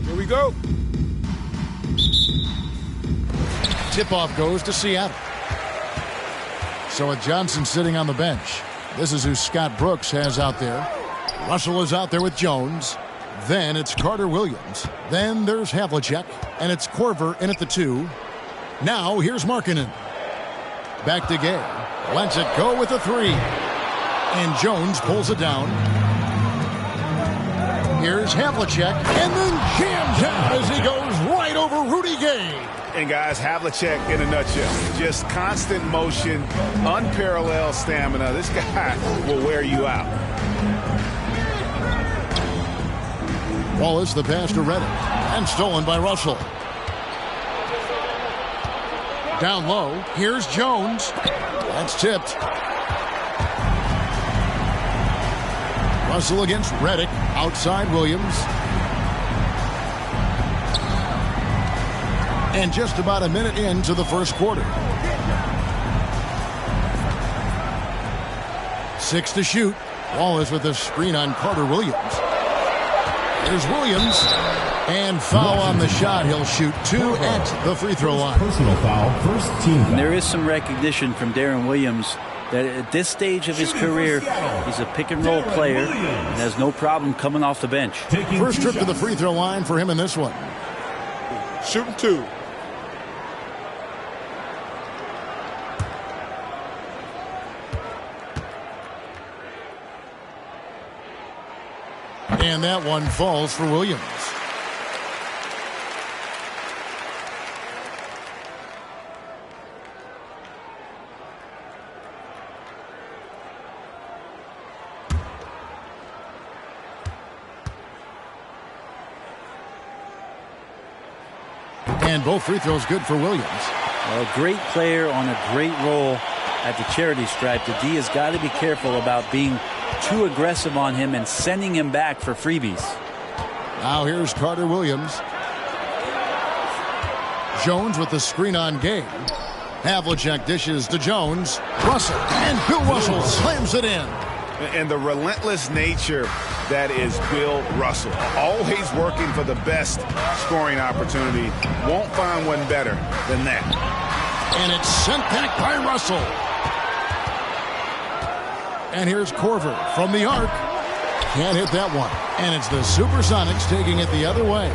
Here we go. Tip-off goes to Seattle. So with Johnson sitting on the bench, this is who Scott Brooks has out there. Russell is out there with Jones. Then it's Carter Williams. Then there's Havlicek. And it's Korver in at the 2. Now here's Markkanen. Back to Gay. Lets it go with a 3. And Jones pulls it down. Here's Havlicek. And then jams out as he goes right over Rudy Gay. And guys, Havlicek in a nutshell. Just constant motion, unparalleled stamina. This guy will wear you out. Wallace the pass to Reddick. And stolen by Russell. Down low. Here's Jones. That's tipped. Russell against Reddick. Outside Williams. And just about a minute into the first quarter. 6 to shoot. Wallace with a screen on Carter Williams. There's Williams. And foul on the shot. He'll shoot 2 at the free throw line. Personal foul, first team foul. And there is some recognition from Darren Williams that at this stage of his career, he's a pick-and-roll player and has no problem coming off the bench. First trip to the free throw line for him in this one. Shooting 2. And that one falls for Williams. And both free throws good for Williams. A great player on a great role at the charity stripe. The D has got to be careful about being too aggressive on him and sending him back for freebies. Now here's Carter Williams. Jones with the screen on Gay. Havlicek dishes to Jones. Russell. And Bill Russell slams it in. And the relentless nature that is Bill Russell. Always working for the best scoring opportunity. Won't find one better than that. And it's sent back by Russell. And here's Korver from the arc. Can't hit that one. And it's the Supersonics taking it the other way.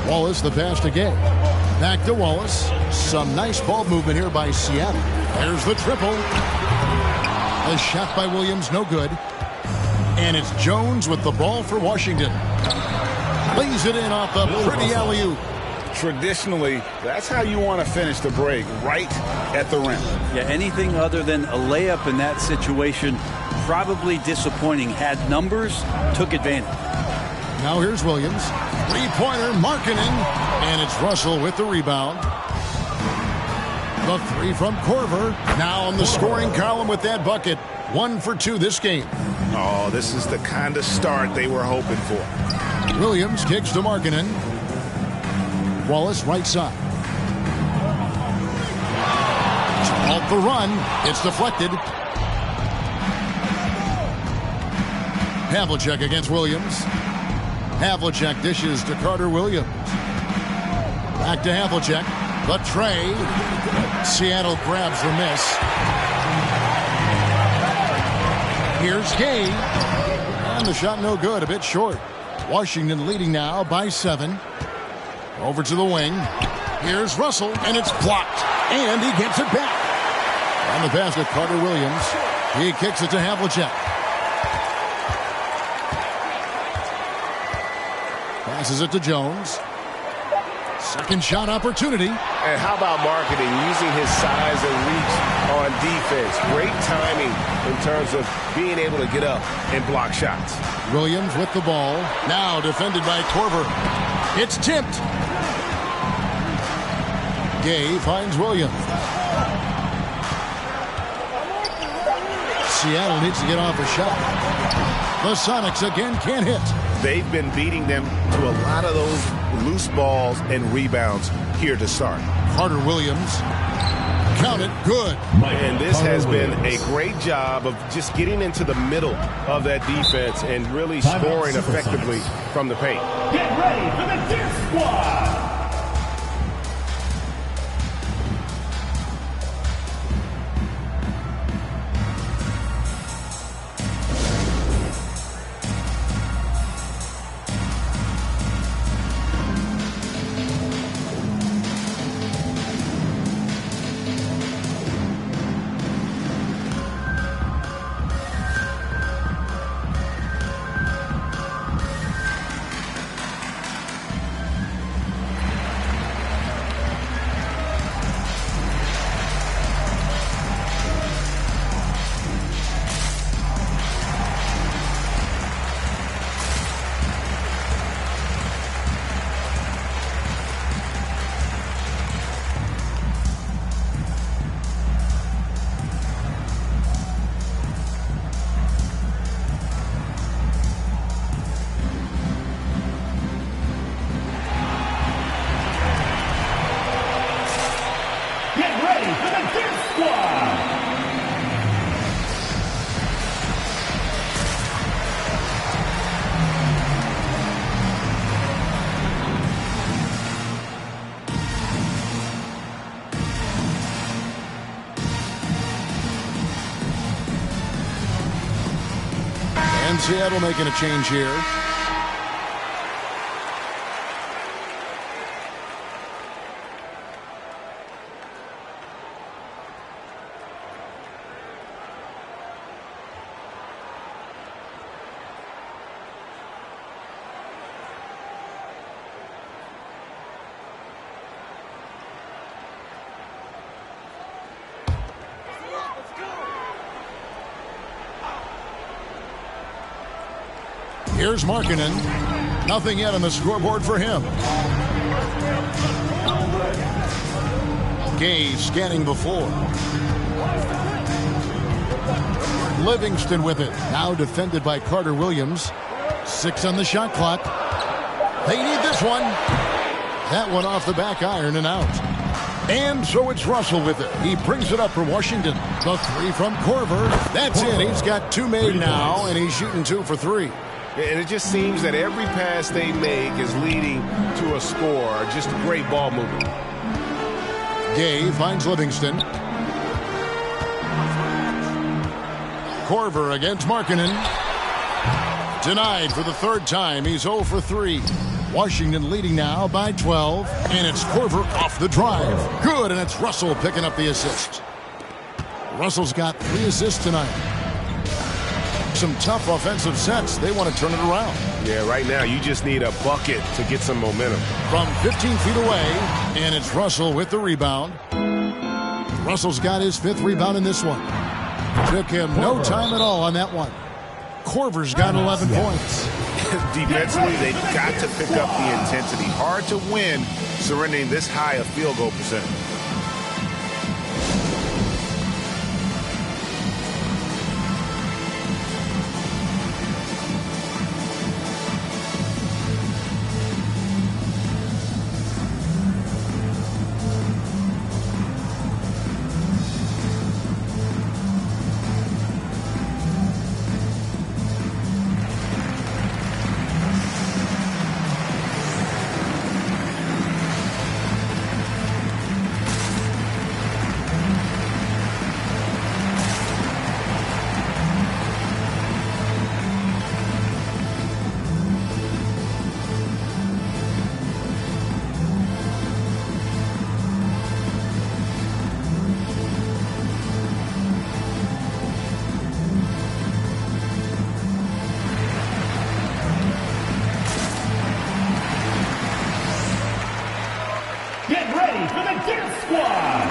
Wallace the pass to Gay. Back to Wallace. Some nice ball movement here by Seattle. There's the triple. A shot by Williams, no good. And it's Jones with the ball for Washington. Lays it in off the pretty alley-oop. Traditionally, that's how you want to finish the break, right at the rim. Yeah, anything other than a layup in that situation, probably disappointing. Had numbers, took advantage. Now here's Williams. Three-pointer, Markkanen. And it's Russell with the rebound. The three from Korver. Now on the scoring column with that bucket. 1 for 2 this game. Oh, this is the kind of start they were hoping for. Williams kicks to Markkanen. Wallace right side. Off the run. It's deflected. Havlicek against Williams. Havlicek dishes to Carter Williams. Back to Havlicek. The tray. Seattle grabs the miss. Here's Gay. And the shot no good. A bit short. Washington leading now by 7. Over to the wing. Here's Russell. And it's blocked. And he gets it back. On the pass to Carter Williams. He kicks it to Havlicek. Passes it to Jones. Second shot opportunity. And how about Markkanen using his size and reach on defense? Great timing in terms of being able to get up and block shots. Williams with the ball. Now defended by Korver. It's tipped. Gay finds Williams. Seattle needs to get off a shot. The Sonics again can't hit. They've been beating them to a lot of those loose balls and rebounds here to start. Carter Williams. Count it. Good. And this has been a great job of just getting into the middle of that defense and really scoring effectively from the paint. Get ready for the Deer Squad! And Seattle making a change here. Here's Markkanen. Nothing yet on the scoreboard for him. Gay scanning before. Livingston with it. Now defended by Carter Williams. 6 on the shot clock. They need this one. That one off the back iron and out. And so it's Russell with it. He brings it up for Washington. The 3 from Korver. That's it. He's got 2 made now, and he's shooting 2 for 3. And it just seems that every pass they make is leading to a score. Just great ball movement. Gay finds Livingston. Korver against Markkanen. Denied for the 3rd time. He's 0 for 3. Washington leading now by 12. And it's Korver off the drive. Good, and it's Russell picking up the assist. Russell's got 3 assists tonight. Some tough offensive sets. They want to turn it around. Yeah, right now you just need a bucket to get some momentum. From 15 feet away, and it's Russell with the rebound. Russell's got his 5th rebound in this one. Took him no time at all on that one. Korver's got 11 points. Defensively, they've got to pick up the intensity. Hard to win surrendering this high a field goal percentage. Get ready for the Death Squad!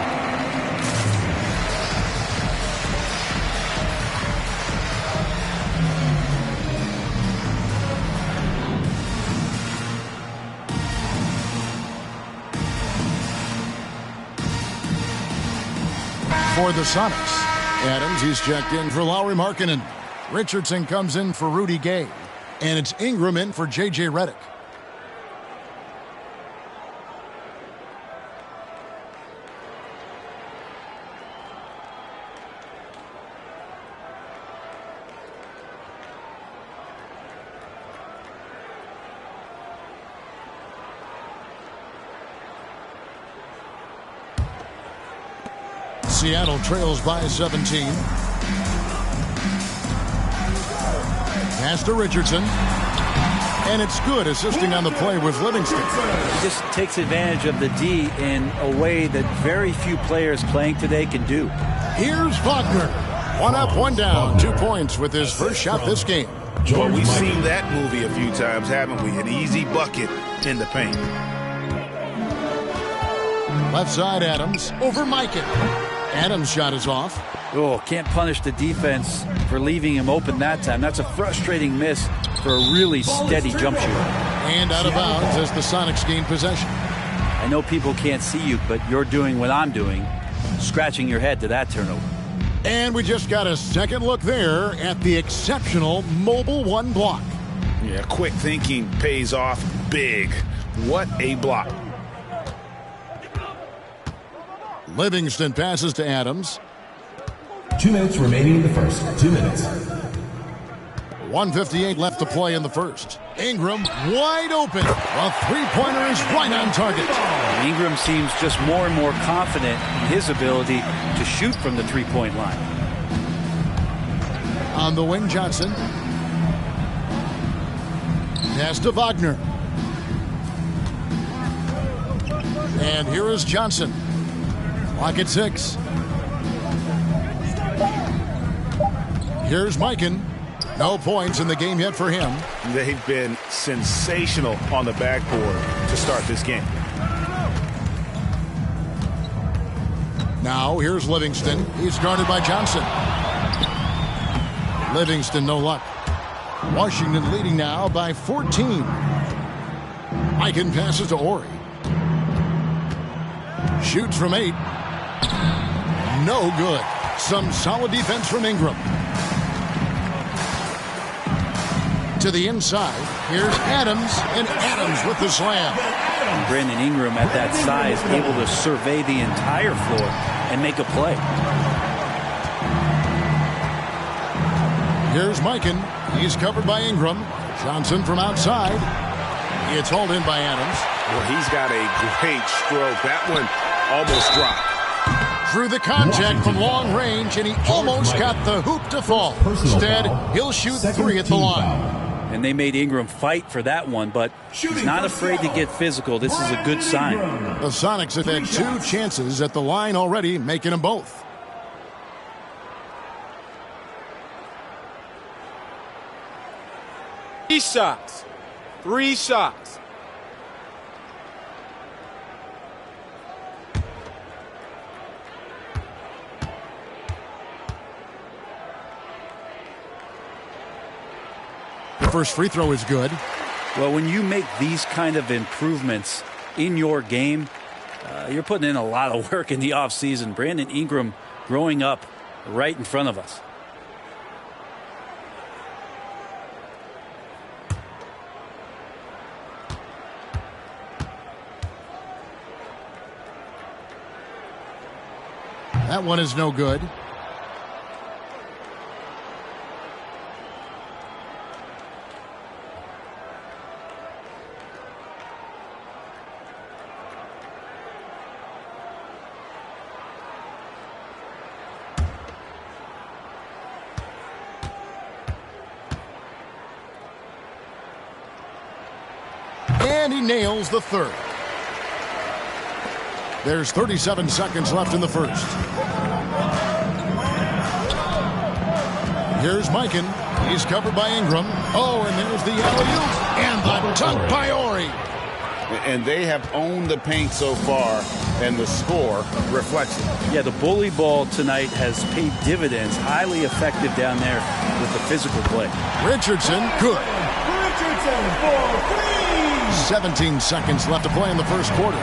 For the Sonics, Adams, he's checked in for Lauri Markkanen. Richardson comes in for Rudy Gay. And it's Ingram in for J.J. Redick. Seattle trails by 17. Pass to Richardson. And it's good, assisting on the play with Livingston. He just takes advantage of the D in a way that very few players playing today can do. Here's Wagner. 1 up, 1 down. 2 points with his first shot this game. Well, we've seen that movie a few times, haven't we? An easy bucket in the paint. Left side, Adams. Over Mikan. Adams' shot is off. Oh, can't punish the defense for leaving him open that time. That's a frustrating miss for a really steady jump shooter. And out of bounds as the Sonics gain possession. I know people can't see you, but you're doing what I'm doing, scratching your head to that turnover. And we just got a second look there at the exceptional Mobile 1 block. Yeah, quick thinking pays off big. What a block. Livingston passes to Adams. 2 minutes remaining in the first. 2 minutes. 1:58 left to play in the first. Ingram wide open. A 3-pointer is right on target. Ingram seems just more and more confident in his ability to shoot from the 3-point line. On the wing, Johnson. Pass to Wagner. And here is Johnson. Clock at 6. Here's Mikan. No points in the game yet for him. They've been sensational on the backboard to start this game. Now here's Livingston. He's guarded by Johnson. Livingston, no luck. Washington leading now by 14. Mikan passes to Ori. Shoots from 8. No good. Some solid defense from Ingram. To the inside. Here's Adams, and Adams with the slam. Brandon Ingram at that size, able to survey the entire floor and make a play. Here's Mikan. He's covered by Ingram. Johnson from outside. It's hauled in by Adams. Well, he's got a great stroke. That one almost dropped. Through the contact from long range, and he almost got the hoop to fall. Instead, he'll shoot 3 at the line. And they made Ingram fight for that one, but he's not afraid to get physical. This is a good sign. The Sonics have had 2 chances at the line already, making them both. Three shots. The first free throw is good. Well, when you make these kind of improvements in your game, you're putting in a lot of work in the offseason. Brandon Ingram growing up right in front of us. That one is no good. And he nails the third. There's 37 seconds left in the first. Here's Mikan. He's covered by Ingram. Oh, and there's the alley-oop. And the dunk by Ori. And they have owned the paint so far, and the score reflects it. Yeah, the bully ball tonight has paid dividends. Highly effective down there with the physical play. Richardson, good. Richardson for 3. 17 seconds left to play in the first quarter.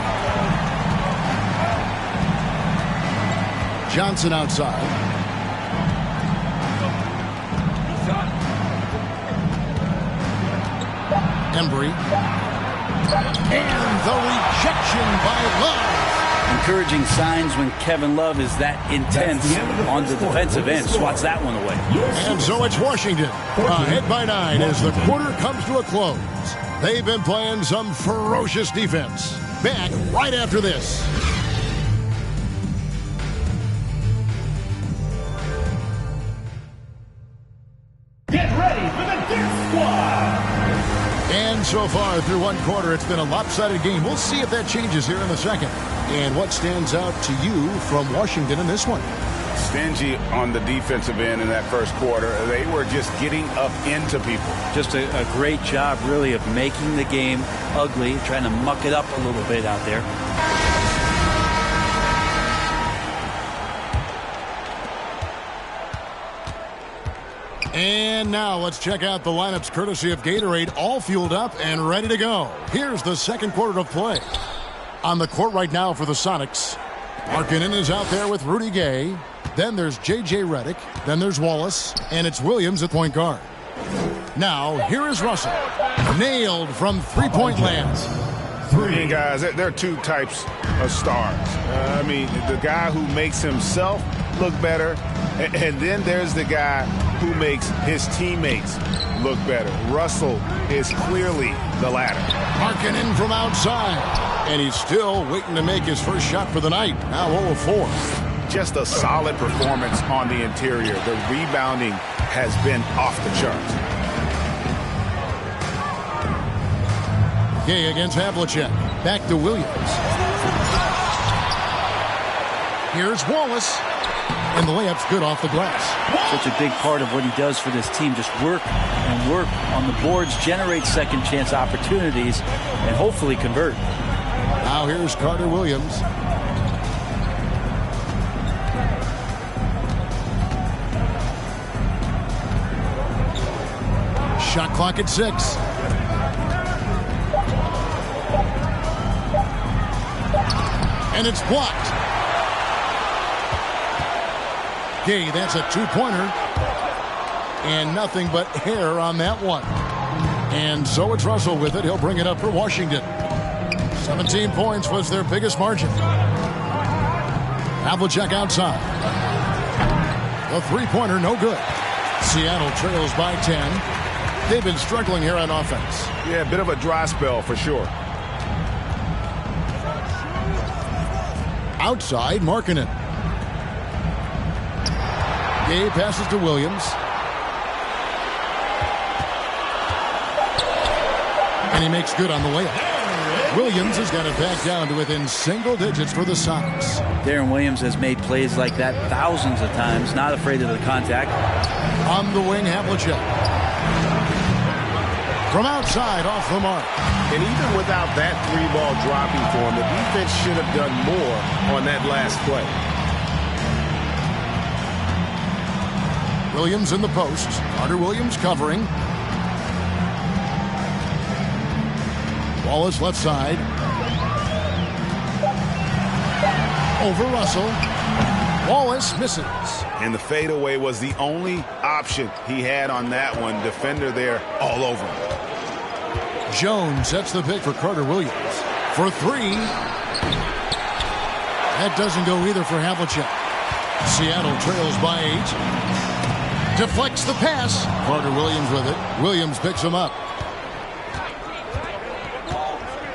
Johnson outside. Embry. And the rejection by Love. Encouraging signs when Kevin Love is that intense on the defensive end. Swats that one away. And so it's Washington ahead by 9 as the quarter comes to a close. They've been playing some ferocious defense. Back right after this. Get ready for the Death Squad. And so far through one quarter, it's been a lopsided game. We'll see if that changes here in the second. And what stands out to you from Washington in this one? Stingy on the defensive end in that first quarter. They were just getting up into people. Just a great job, really, of making the game ugly, trying to muck it up a little bit out there. And now let's check out the lineups courtesy of Gatorade, all fueled up and ready to go. Here's the second quarter of play. On the court right now for the Sonics, Markkanen is out there with Rudy Gay. Then there's J.J. Redick. Then there's Wallace. And it's Williams at point guard. Now, here is Russell. Nailed from three-point land. And guys, there are 2 types of stars. I mean, the guy who makes himself look better, and then there's the guy who makes his teammates look better. Russell is clearly the latter. Markkanen from outside. And he's still waiting to make his first shot for the night. Now 0 of 4. Just a solid performance on the interior. The rebounding has been off the charts. Gay against Havlicek. Back to Williams. Here's Wallace. And the layup's good off the glass. Such a big part of what he does for this team. Just work and work on the boards, generate second chance opportunities, and hopefully convert. Now here's Carter Williams. Shot clock at 6. And it's blocked. Gay, that's a 2-pointer. And nothing but hair on that one. And so it's Russell with it. He'll bring it up for Washington. 17 points was their biggest margin. Havlicek outside. The 3-pointer, no good. Seattle trails by 10. They've been struggling here on offense. Yeah, a bit of a dry spell for sure. Outside, Markkanen. Gay passes to Williams. And he makes good on the layup. Williams has got it back down to within single digits for the Sonics. Darren Williams has made plays like that thousands of times, not afraid of the contact. On the wing, Havlicek. From outside, off the mark. And even without that 3-ball dropping for him, the defense should have done more on that last play. Williams in the post. Carter Williams covering. Wallace left side. Over Russell. Wallace misses. And the fadeaway was the only option he had on that one. Defender there all over him. Jones sets the pick for Carter Williams. For 3. That doesn't go either for Havlicek. Seattle trails by 8. Deflects the pass. Carter Williams with it. Williams picks him up.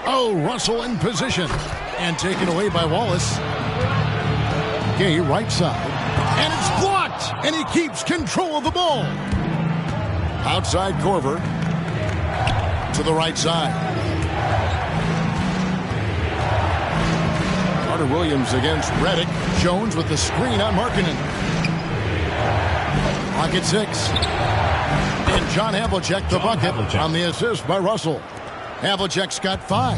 Oh, Russell in position. And taken away by Wallace. Gay right side. And it's blocked. And he keeps control of the ball. Outside Korver. To the right side. Carter Williams against Redick. Jones with the screen on Markkanen. Clock at 6. And John Havlicek the bucket on the assist by Russell. Havlicek's got 5.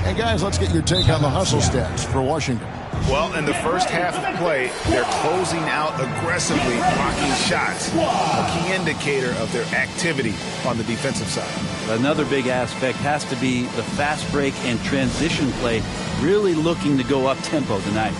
And guys, let's get your take on the hustle stats for Washington. Well, in the first half of play, they're closing out aggressively, blocking shots. A key indicator of their activity on the defensive side. Another big aspect has to be the fast break and transition play, really looking to go up tempo tonight.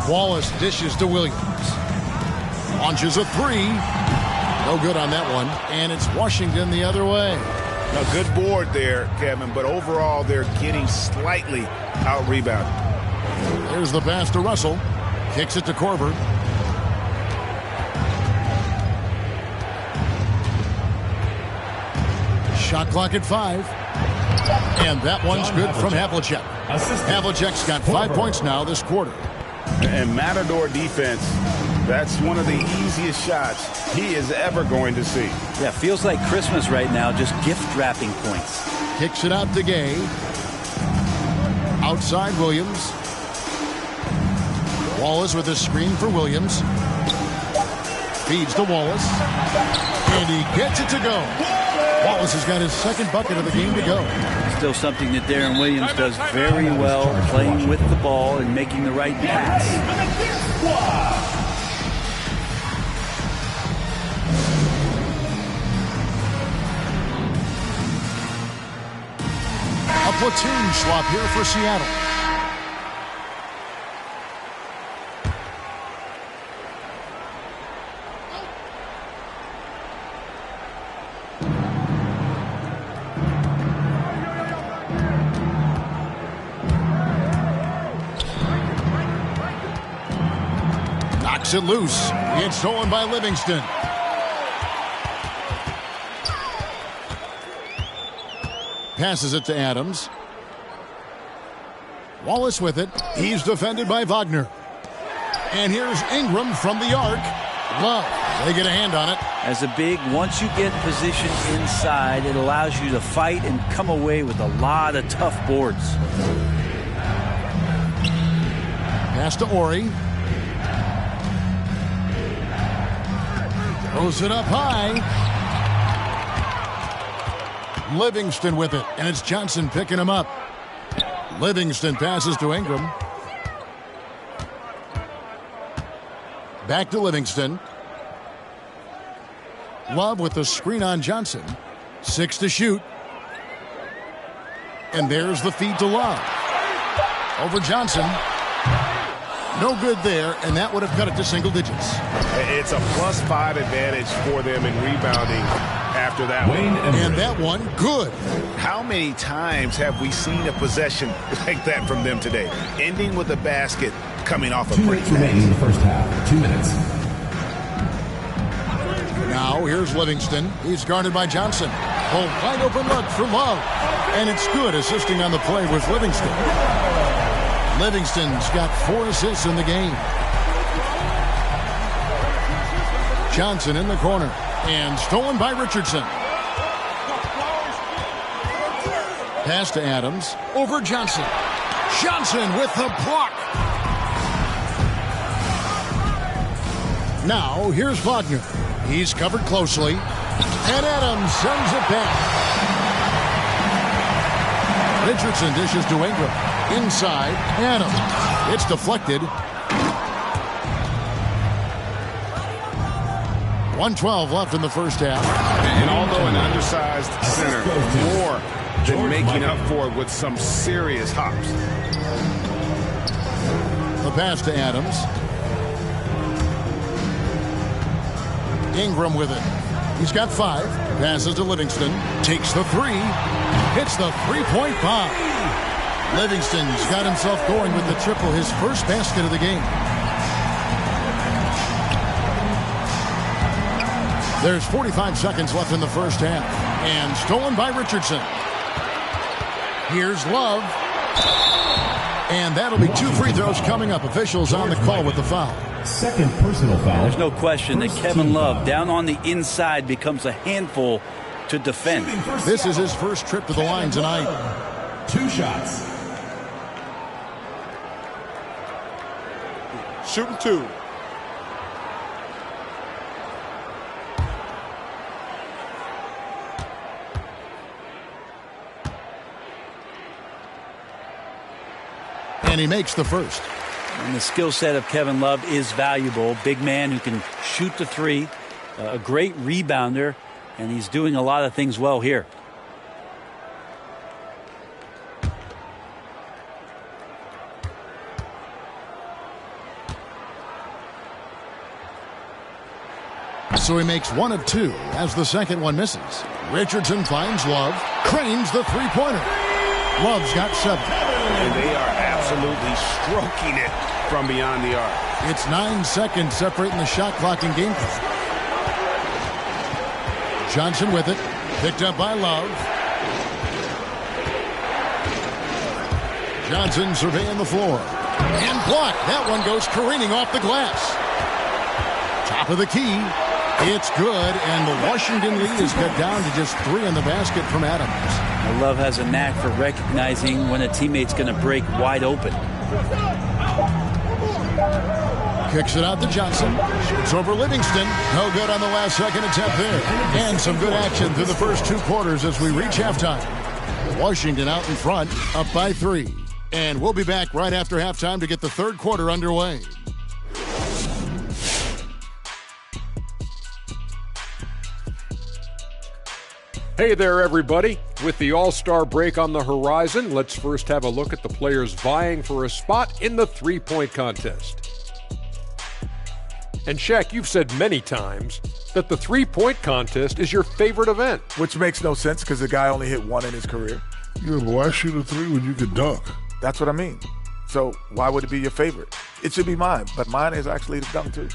Wallace dishes to Williams. Launches a 3. No good on that one. And it's Washington the other way. A good board there, Kevin, but overall they're getting slightly out-rebounded. There's the pass to Russell. Kicks it to Korver. Shot clock at 5. And that one's good from Havlicek. Havlicek's got 5 points now this quarter. And Matador defense, that's one of the easiest shots he is ever going to see. Yeah, feels like Christmas right now, just gift wrapping points. Kicks it out to Gay. Outside Williams. Wallace with a screen for Williams. Feeds to Wallace. And he gets it to go. Wallace has got his second bucket of the game to go. Still something that Darren Williams does very well, playing with the ball and making the right pass. A platoon swap here for Seattle. Knocks it loose. It's stolen by Livingston. Passes it to Adams. Wallace with it. He's defended by Wagner. And here's Ingram from the arc. Love. They get a hand on it. As a big, once you get position inside, it allows you to fight and come away with a lot of tough boards. Pass to Ori. Throws it up high. Livingston with it, and it's Johnson picking him up. Livingston passes to Ingram. Back to Livingston. Love with the screen on Johnson. 6 to shoot. And there's the feed to Love. Over Johnson. No good there, and that would have cut it to single digits. It's a +5 advantage for them in rebounding after that one. And that one, good. How many times have we seen a possession like that from them today? Ending with a basket, coming off a 2 break. minutes remaining in the first half. 2 minutes. Now here's Livingston. He's guarded by Johnson. A wide open look for Love. And it's good. Assisting on the play was Livingston. Livingston's got 4 assists in the game. Johnson in the corner. And stolen by Richardson. Pass to Adams. Over Johnson. Johnson with the block. Now here's Wagner. He's covered closely. And Adams sends it back. Richardson dishes to Ingram. Inside, Adams. It's deflected. 1:12 left in the first half. And although an undersized center, more than making up for it with some serious hops. The pass to Adams. Ingram with it. He's got 5. Passes to Livingston. Takes the 3. Hits the three-point bomb. Livingston's got himself going with the triple, his first basket of the game. There's 45 seconds left in the first half. And stolen by Richardson. Here's Love. And that'll be 2 free throws coming up. Officials on the call with the foul. Second personal foul. There's no question that Kevin Love down on the inside becomes a handful to defend. This is his first trip to the line tonight. 2 shots. Shooting 2. And he makes the first. And the skill set of Kevin Love is valuable. Big man who can shoot the 3. A great rebounder. And he's doing a lot of things well here. So he makes 1 of 2 as the second one misses. Richardson finds Love. Cranes the three-pointer. Love's got 7. And they are absolutely stroking it from beyond the arc. It's 9 seconds separating the shot clock and game clock. Johnson with it. Picked up by Love. Johnson surveying the floor. And blocked. That one goes careening off the glass. Top of the key. It's good, and the Washington lead is cut down to just 3 in the basket from Adams. Love has a knack for recognizing when a teammate's going to break wide open. Kicks it out to Johnson. Shoots over Livingston. No good on the last second attempt there. And some good action through the first 2 quarters as we reach halftime. Washington out in front, up by 3. And we'll be back right after halftime to get the third quarter underway. Hey there, everybody. With the All-Star break on the horizon, let's first have a look at the players vying for a spot in the three-point contest. And Shaq, you've said many times that the three-point contest is your favorite event. Which makes no sense because the guy only hit one in his career. Yeah, but why shoot a three when you could dunk? That's what I mean. So why would it be your favorite? It should be mine, but mine is actually the dunk too.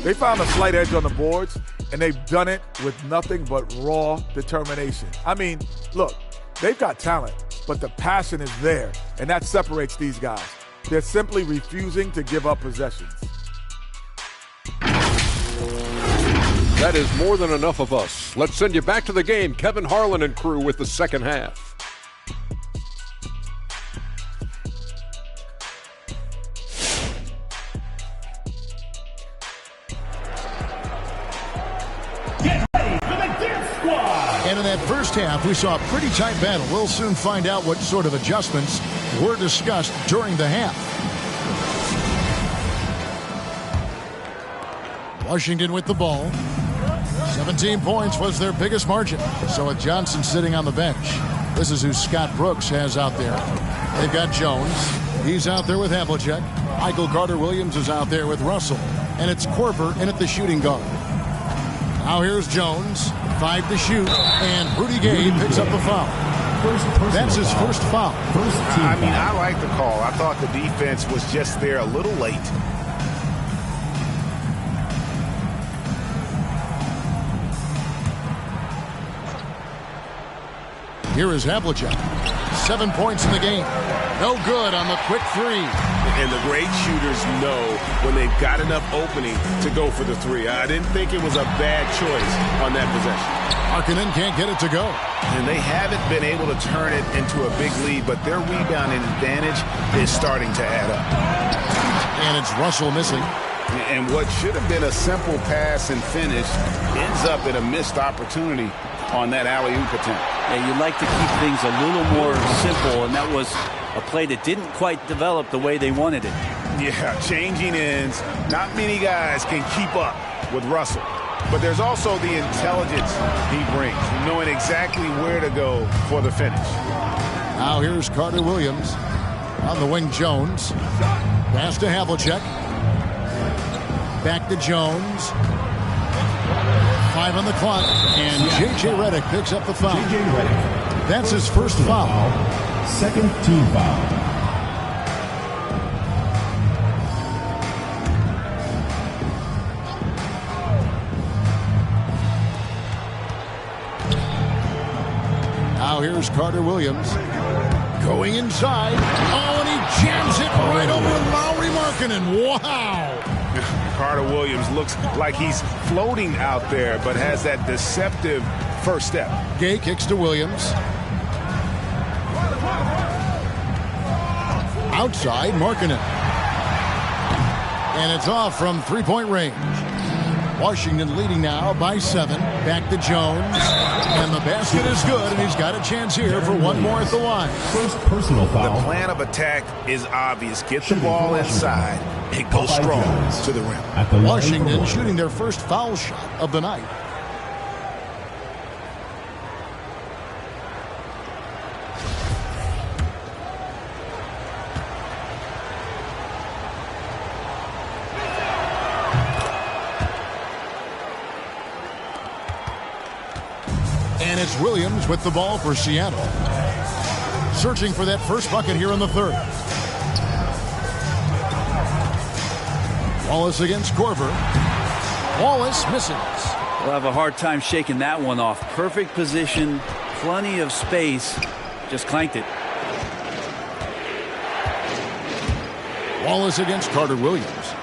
They found a slight edge on the boards, and they've done it with nothing but raw determination. I mean, look, they've got talent, but the passion is there, and that separates these guys. They're simply refusing to give up possessions. That is more than enough of us. Let's send you back to the game. Kevin Harlan and crew with the second half. And in that first half, we saw a pretty tight battle. We'll soon find out what sort of adjustments were discussed during the half. Washington with the ball. 17 points was their biggest margin. So with Johnson sitting on the bench, this is who Scott Brooks has out there. They've got Jones. He's out there with Havlicek. Michael Carter-Williams is out there with Russell. And it's Korver in at the shooting guard. Now here's Jones. 5 to shoot, and Rudy Gay picks up the foul. That's his first foul. I like the call. I thought the defense was just there a little late. Here is Havlicek. 7 points in the game. No good on the quick three. And the great shooters know when they've got enough opening to go for the three. I didn't think it was a bad choice on that possession. Markkanen can't get it to go. And they haven't been able to turn it into a big lead, but their rebounding advantage is starting to add up. And it's Russell missing. And what should have been a simple pass and finish ends up in a missed opportunity on that alley-oop attempt. Yeah, you'd like to keep things a little more simple, and that was a play that didn't quite develop the way they wanted it. Yeah, changing ends. Not many guys can keep up with Russell. But there's also the intelligence he brings, knowing exactly where to go for the finish. Now here's Carter-Williams. On the wing, Jones. Pass to Havlicek. Back to Jones. 5 on the clock. And J.J. Redick picks up the foul. J.J. Redick. That's his first foul. Second team foul. Now here's Carter-Williams. Going inside. Oh, and he jams it right over Lauri Markkanen. Wow. Carter-Williams looks like he's floating out there, but has that deceptive first step. Gay kicks to Williams. Outside, Markkanen. And it's off from three-point range. Washington leading now by 7. Back to Jones. And the basket is good, and he's got a chance here for one more at the line. First personal foul. The plan of attack is obvious. Get the ball inside and go strong to the rim. Washington shooting their first foul shot of the night. And it's Williams with the ball for Seattle. Searching for that first bucket here in the third. Wallace against Korver. Wallace misses. We'll have a hard time shaking that one off. Perfect position, plenty of space. Just clanked it. Wallace against Carter-Williams.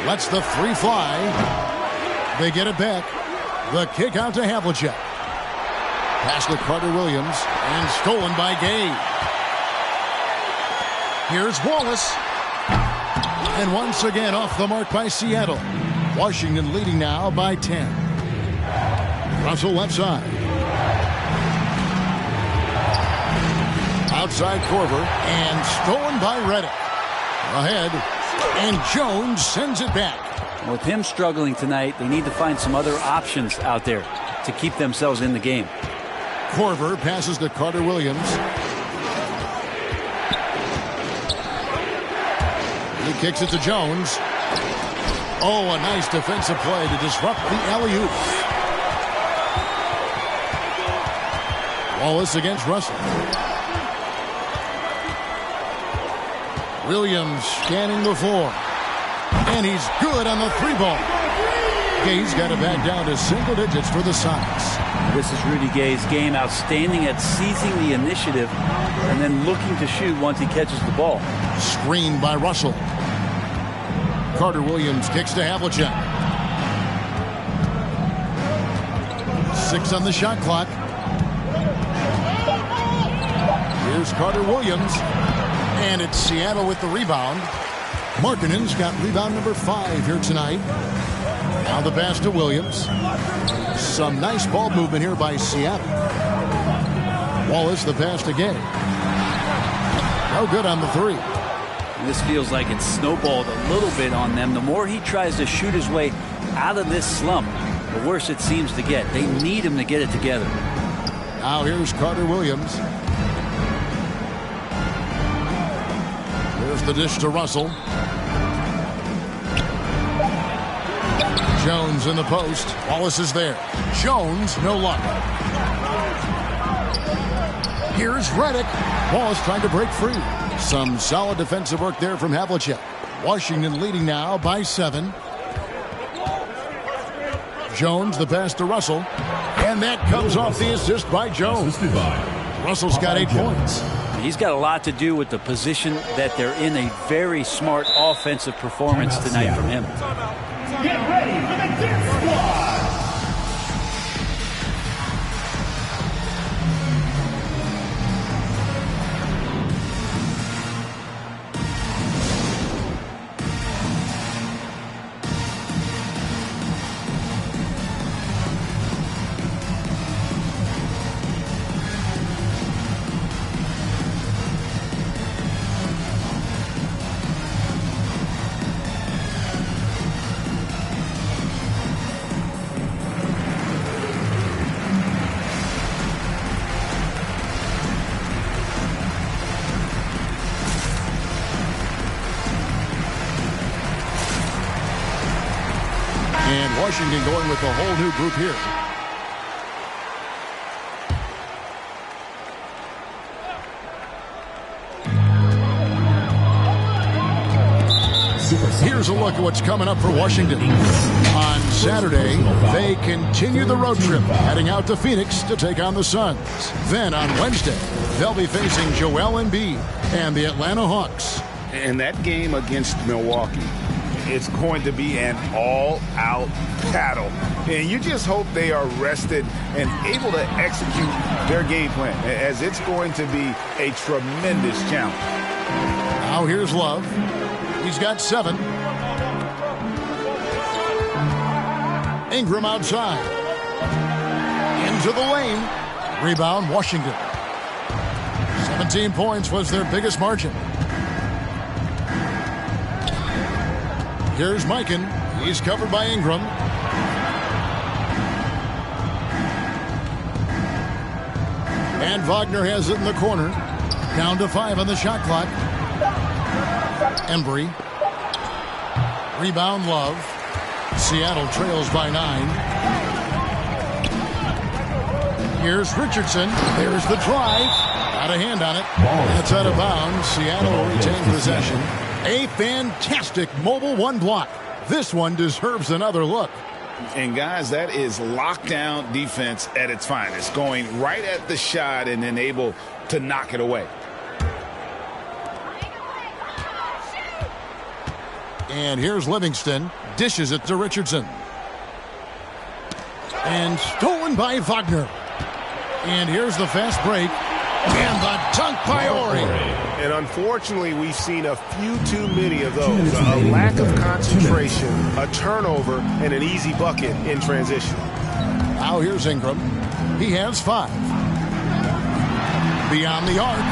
Lets the three fly. They get it back. The kick out to Havlicek. Pass to Carter-Williams and stolen by Gay. Here's Wallace. And once again off the mark by Seattle. Washington leading now by 10. Russell left side. Outside Korver and stolen by Redick. Ahead, and Jones sends it back. With him struggling tonight, they need to find some other options out there to keep themselves in the game. Corver passes to Carter Williams. He kicks it to Jones. Oh, a nice defensive play to disrupt the alley-oop. Wallace against Russell. Williams scanning the floor. And he's good on the three ball. Gay's got it back down to single digits for the Sox. This is Rudy Gay's game. Outstanding at seizing the initiative and then looking to shoot once he catches the ball. Screened by Russell. Carter Williams kicks to Havlicek. 6 on the shot clock. Here's Carter Williams. And it's Seattle with the rebound. Markkanen's got rebound number 5 here tonight. Now the pass to Williams. Some nice ball movement here by Seattle. Wallace the pass to Gay. No good on the 3. This feels like it's snowballed a little bit on them. The more he tries to shoot his way out of this slump, the worse it seems to get. They need him to get it together. Now here's Carter Williams. Here's the dish to Russell. Jones in the post. Wallace is there. Jones, no luck. Here's Redick. Wallace trying to break free. Some solid defensive work there from Havlicek. Washington leading now by 7. Jones, the pass to Russell. And that comes off the assist by Jones. Russell's got 8 points. He's got a lot to do with the position that they're in. A very smart offensive performance tonight from him. Get ready for the Dip Squad. Washington going with a whole new group here. Here's a look at what's coming up for Washington. On Saturday, they continue the road trip, heading out to Phoenix to take on the Suns. Then on Wednesday, they'll be facing Joel Embiid and the Atlanta Hawks. And that game against Milwaukee, it's going to be an all-out battle. And you just hope they are rested and able to execute their game plan, as it's going to be a tremendous challenge. Now here's Love. He's got 7. Ingram outside. Into the lane. Rebound, Washington. 17 points was their biggest margin. Here's Mikan. He's covered by Ingram. And Wagner has it in the corner. Down to 5 on the shot clock. Embry. Rebound, Love. Seattle trails by 9. Here's Richardson. There's the drive. Got a hand on it. That's out of bounds. Seattle will retain possession. A fantastic mobile 1 block. This one deserves another look. And guys, that is lockdown defense at its finest. Going right at the shot and then able to knock it away. And here's Livingston. Dishes it to Richardson. And stolen by Wagner. And here's the fast break. And the dunk by Ori. And unfortunately, we've seen a few too many of those. A lack of concentration, a turnover, and an easy bucket in transition. Now here's Ingram. He has 5. Beyond the arc.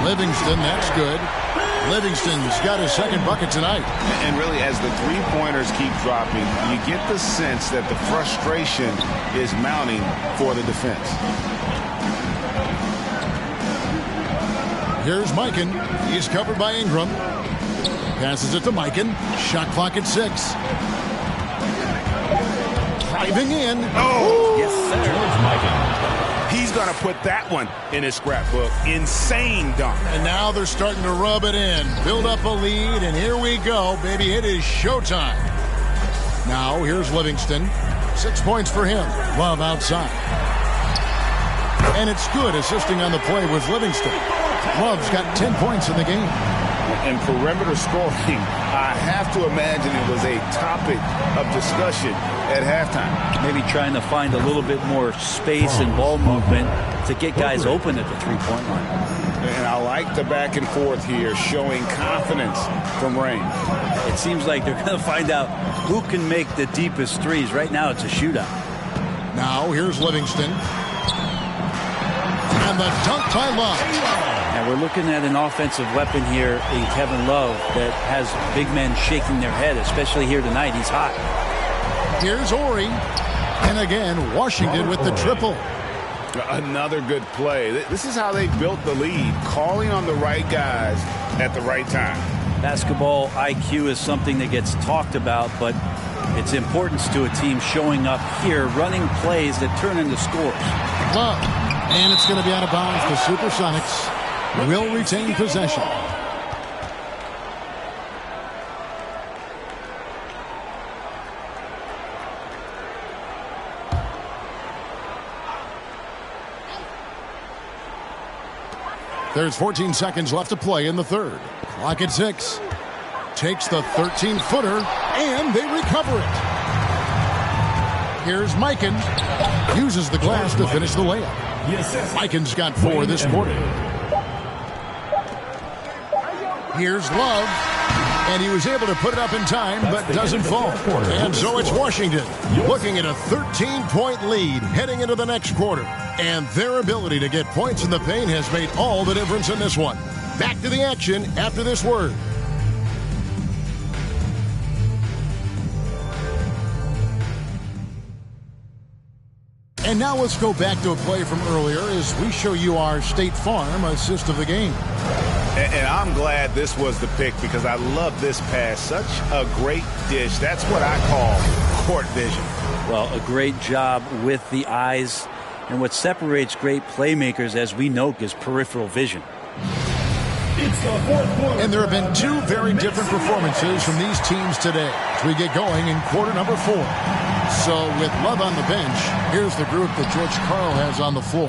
Livingston, that's good. Livingston's got his second bucket tonight. And really, as the three-pointers keep dropping, you get the sense that the frustration is mounting for the defense. Here's Mikan. He's covered by Ingram. Passes it to Mikan. Shot clock at 6. Driving in. Oh, yes, sir. George Mikan. He's going to put that one in his scrapbook. Insane dunk. And now they're starting to rub it in. Build up a lead, and here we go, baby. It is showtime. Now, here's Livingston. 6 points for him. Love outside. And it's good assisting on the play with Livingston. Love's got 10 points in the game. And perimeter scoring, I have to imagine it was a topic of discussion at halftime. Maybe trying to find a little bit more space and ball movement to get guys open at the three-point line. And I like the back and forth here, showing confidence from Rain. It seems like they're going to find out who can make the deepest threes. Right now, it's a shootout. Now, here's Livingston. And the dunk by Love. Now we're looking at an offensive weapon here in Kevin Love that has big men shaking their head, especially here tonight. He's hot. Here's Ori. And again, Washington with the triple. Another good play. This is how they built the lead, calling on the right guys at the right time. Basketball IQ is something that gets talked about, but its importance to a team showing up here, running plays that turn into scores. Love. And it's going to be out of bounds. The Supersonics will retain possession. There's 14 seconds left to play in the third. Clock at 6. Takes the 13-footer, and they recover it. Here's Mikan. Uses the glass to finish the layup. Mikan's got 4 this quarter. Here's Love. And he was able to put it up in time, but doesn't fall. And so it's Washington looking at a 13-point lead heading into the next quarter. And their ability to get points in the paint has made all the difference in this one. Back to the action after this word. And now let's go back to a play from earlier as we show you our State Farm assist of the game. And I'm glad this was the pick because I love this pass. Such a great dish. That's what I call court vision. Well, a great job with the eyes. And what separates great playmakers, as we know, is peripheral vision. And there have been 2 very different performances from these teams today as we get going in quarter number 4. So with Love on the bench, here's the group that George Karl has on the floor.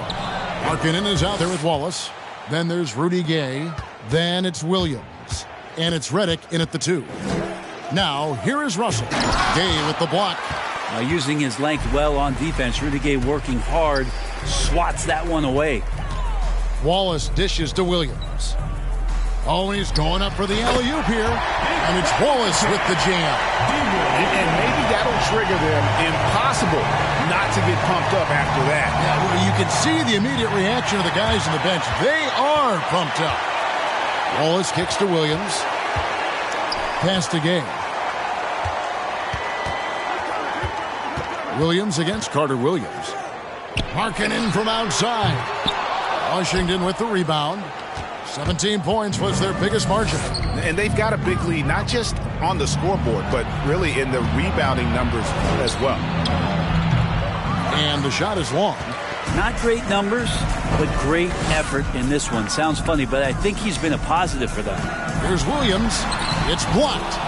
Markkanen is out there with Wallace. Then there's Rudy Gay. Then it's Williams. And it's Redick in at the 2. Now, here is Russell. Gay with the block. Using his length well on defense, Rudy Gay working hard, swats that one away. Wallace dishes to Williams. Oh, and he's going up for the alley-oop here. And it's Wallace with the jam. And maybe that'll trigger them. Impossible not to get pumped up after that. Yeah, well, you can see the immediate reaction of the guys on the bench. They are pumped up. Wallace kicks to Williams. Pass to Gay. Williams against Carter Williams. Markkanen from outside. Washington with the rebound. 17 points was their biggest margin. And they've got a big lead, not just on the scoreboard, but really in the rebounding numbers as well. And the shot is long. Not great numbers, but great effort in this one. Sounds funny, but I think he's been a positive for them. Here's Williams. It's blocked.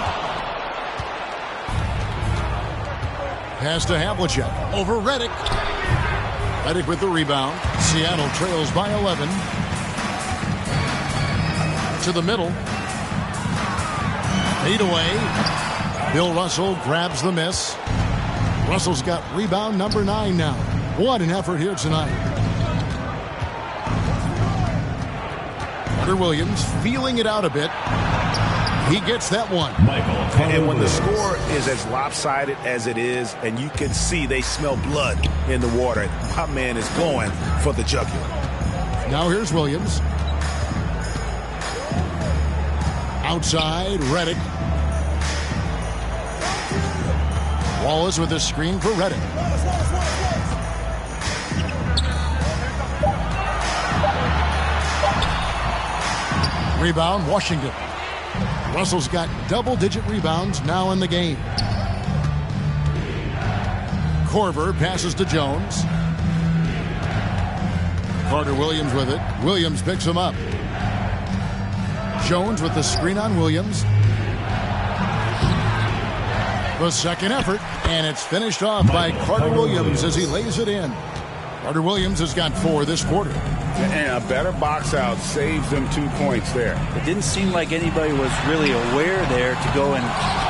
Pass to Havlicek. Over Redick. Redick with the rebound. Seattle trails by 11. To the middle. Fade away. Bill Russell grabs the miss. Russell's got rebound number 9 now. What an effort here tonight. Carter Williams feeling it out a bit. He gets that one. And when the score is as lopsided as it is, and you can see they smell blood in the water, my man is going for the jugular. Now here's Williams. Outside, Reddick. Wallace with a screen for Reddick. Rebound, Washington. Russell's got double-digit rebounds now in the game. Korver passes to Jones. Carter Williams with it. Williams picks him up. Jones with the screen on Williams. The second effort, and it's finished off by Carter Williams as he lays it in. Carter Williams has got 4 this quarter. And a better box out saves them 2 points there. It didn't seem like anybody was really aware there to go and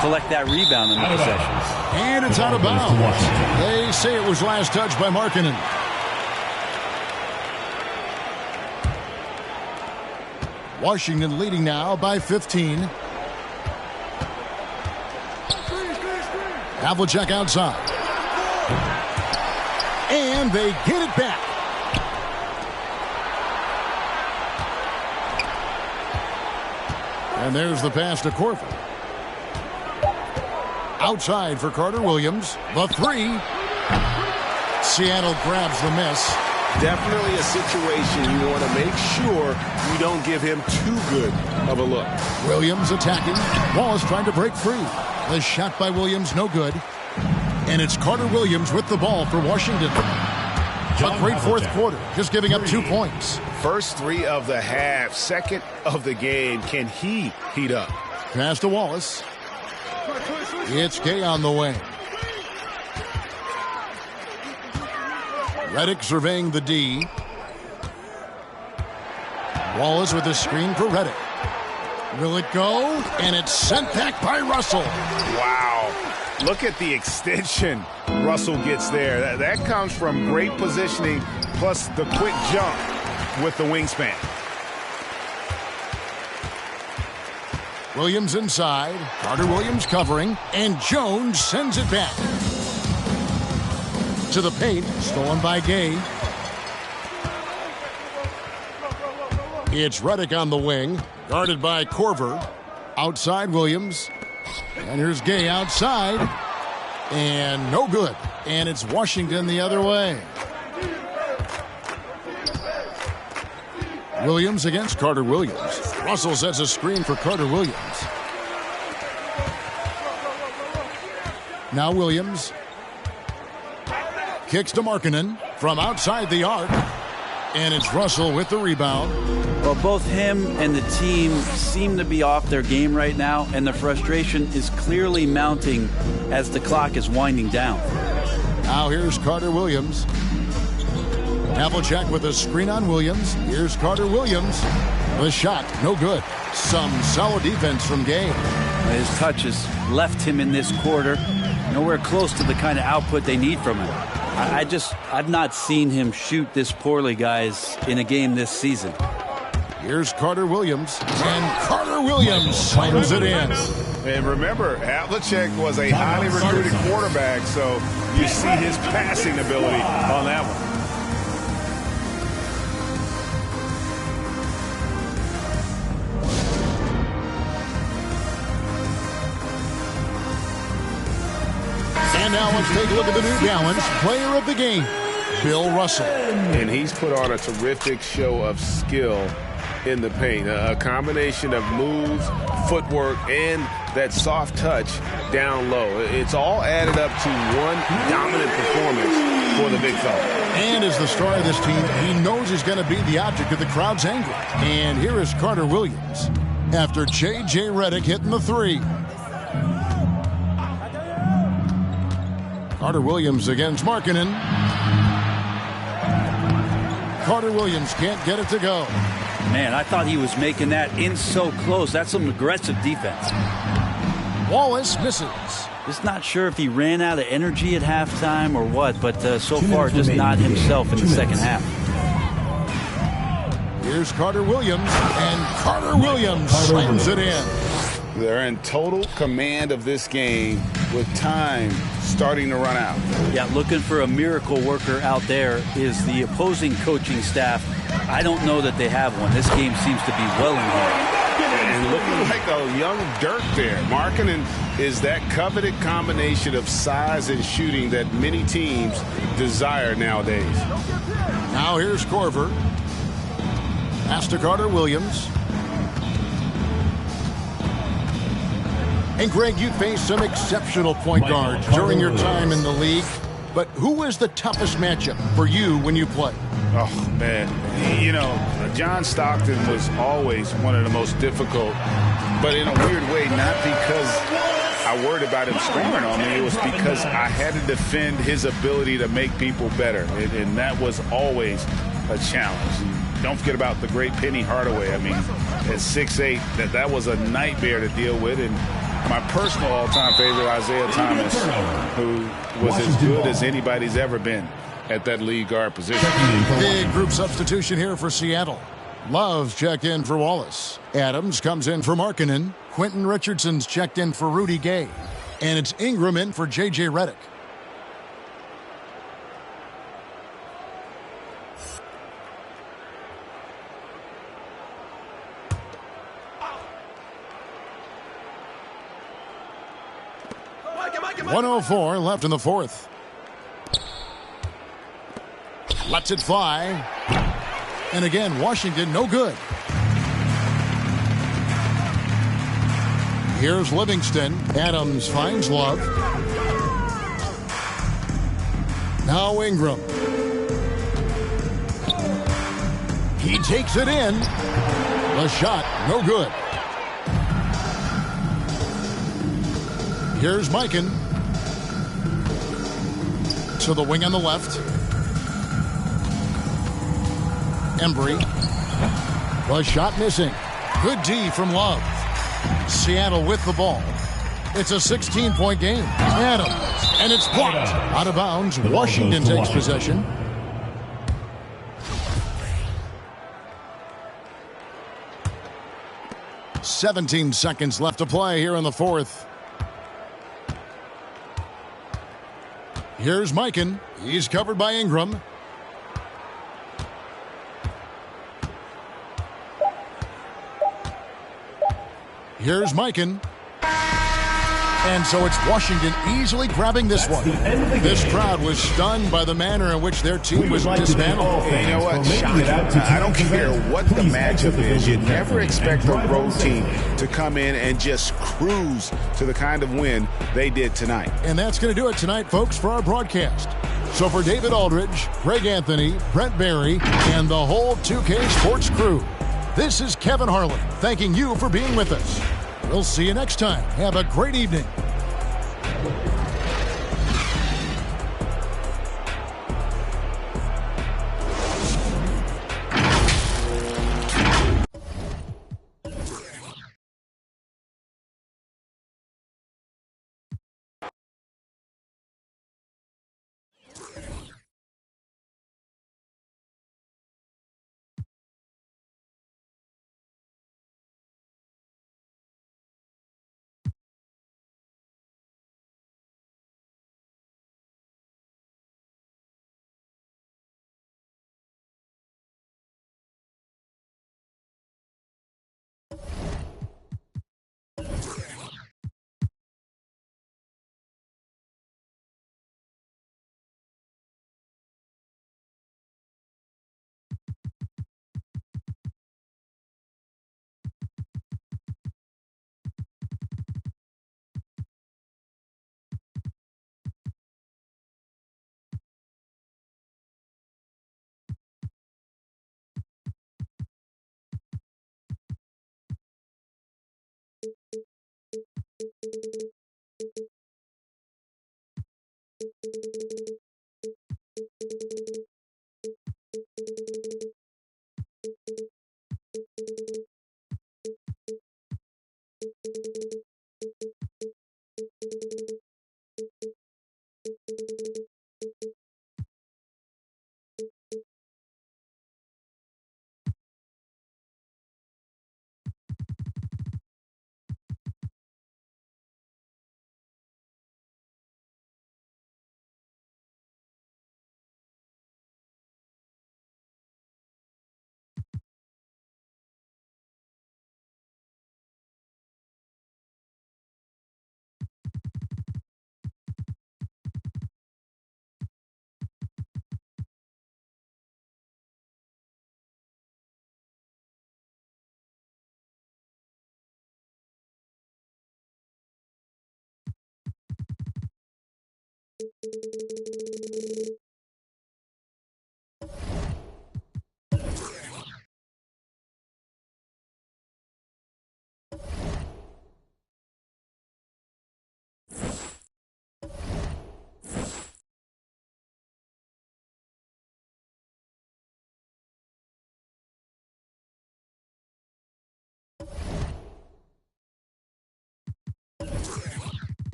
collect that rebound in the possession. And it's out of bounds. They say it was last touched by Markkanen. Washington leading now by 15. Havlicek outside. And they get it back. And there's the pass to Korver. Outside for Carter Williams. The 3. Seattle grabs the miss. Definitely a situation you want to make sure you don't give him too good of a look. Williams attacking. Wallace trying to break free. The shot by Williams, no good. And it's Carter Williams with the ball for Washington. A great fourth quarter, just giving up 2 points. First 3 of the half, second of the game. Can he heat up? Pass to Wallace. It's Gay on the way. Reddick surveying the D. Wallace with the screen for Reddick. Will it go? And it's sent back by Russell. Wow. Look at the extension Russell gets there. That comes from great positioning plus the quick jump with the wingspan. Williams inside. Carter Williams covering. And Jones sends it back. To the paint. Stolen by Gay. It's Reddick on the wing. Guarded by Korver. Outside Williams. And here's Gay outside. And no good. And it's Washington the other way. Williams against Carter Williams. Russell sets a screen for Carter Williams. Now Williams. Kicks to Markkanen from outside the arc. And it's Russell with the rebound. Well, both him and the team seem to be off their game right now, and the frustration is clearly mounting as the clock is winding down. Now here's Carter Williams. Havlicek with a screen on Williams. Here's Carter Williams. The shot, no good. Some solid defense from Gay. His touch has left him in this quarter. Nowhere close to the kind of output they need from him. I've not seen him shoot this poorly, guys, in a game this season. Here's Carter Williams, and Carter Williams slams it in. And remember, Havlicek was a highly recruited quarterback, so you see his passing ability on that one. And now let's take a look at the New Balance player of the game, Bill Russell. And he's put on a terrific show of skill in the paint. A combination of moves, footwork, and that soft touch down low. It's all added up to one dominant performance for the big fella. And as the star of this team, he knows he's going to be the object of the crowd's anger. And here is Carter Williams after J.J. Reddick hitting the 3. Carter Williams against Markkanen. Carter Williams can't get it to go. Man, I thought he was making that in so close. That's some aggressive defense. Wallace misses. Just not sure if he ran out of energy at halftime or what, but so far just not himself in the second half. Here's Carter Williams, and Carter Williams slams it in. They're in total command of this game with time starting to run out. Yeah, looking for a miracle worker out there is the opposing coaching staff. I don't know that they have one. This game seems to be well in hand. And looking like a young Dirk there. Markkanen is that coveted combination of size and shooting that many teams desire nowadays. Now here's Corver. Pass to Carter-Williams. And Greg, you faced some exceptional point guards during your time in the league. But who was the toughest matchup for you when you played? Oh, man. You know, John Stockton was always one of the most difficult, but in a weird way, not because I worried about him scoring on me. It was because I had to defend his ability to make people better, and that was always a challenge. And don't forget about the great Penny Hardaway. I mean, at 6'8", that was a nightmare to deal with. And my personal all-time favorite, Isaiah Thomas, who was as good as anybody's ever been at that lead guard position. Big group substitution here for Seattle. Love's checked in for Wallace. Adams comes in for Markkanen. Quentin Richardson's checked in for Rudy Gay. And it's Ingram in for J.J. Redick. .104 left in the fourth. Lets it fly. And again, Washington no good. Here's Livingston. Adams finds Love. Now Ingram. He takes it in. The shot no good. Here's Mikan. To the wing on the left. Embry. The shot missing. Good D from Love. Seattle with the ball. It's a 16-point game. Adams. And it's blocked. Out of bounds. Washington takes possession. .17 seconds left to play here in the fourth. Here's Mikan. He's covered by Ingram. Here's Mikan. And so it's Washington easily grabbing this one. This crowd was stunned by the manner in which their team was dismantled. You know what? I don't care what the matchup is. You never expect a road team to come in and just cruise to the kind of win they did tonight. And that's going to do it tonight, folks, for our broadcast. So for David Aldridge, Greg Anthony, Brent Barry, and the whole 2K Sports crew, this is Kevin Harlan thanking you for being with us. We'll see you next time. Have a great evening.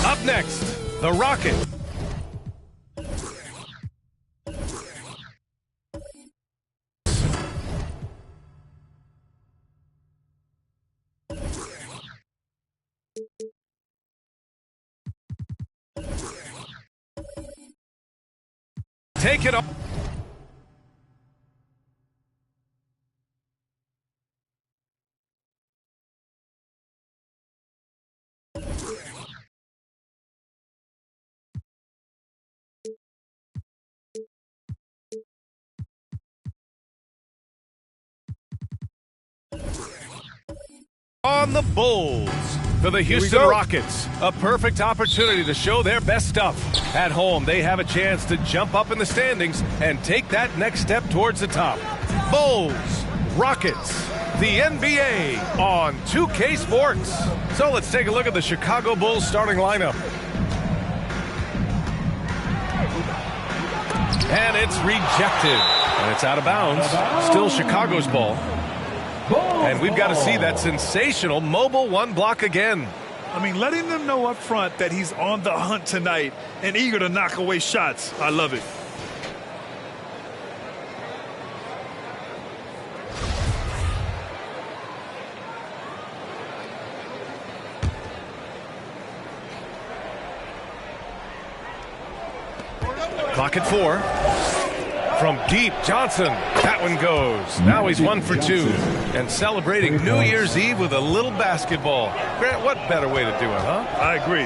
Up next, the Rocket. Take it off. On the Bulls for the Houston Rockets. A perfect opportunity to show their best stuff. At home, they have a chance to jump up in the standings and take that next step towards the top. Bulls, Rockets, the NBA on 2K Sports. So let's take a look at the Chicago Bulls starting lineup. And it's rejected. And it's out of bounds. Still Chicago's ball. And we've got to see that sensational mobile one block again. I mean, letting them know up front that he's on the hunt tonight and eager to knock away shots. I love it. Clock at 4. From deep, Johnson. That one goes. Now he's 1 for 2. And celebrating New Year's Eve with a little basketball. Grant, what better way to do it, huh? I agree.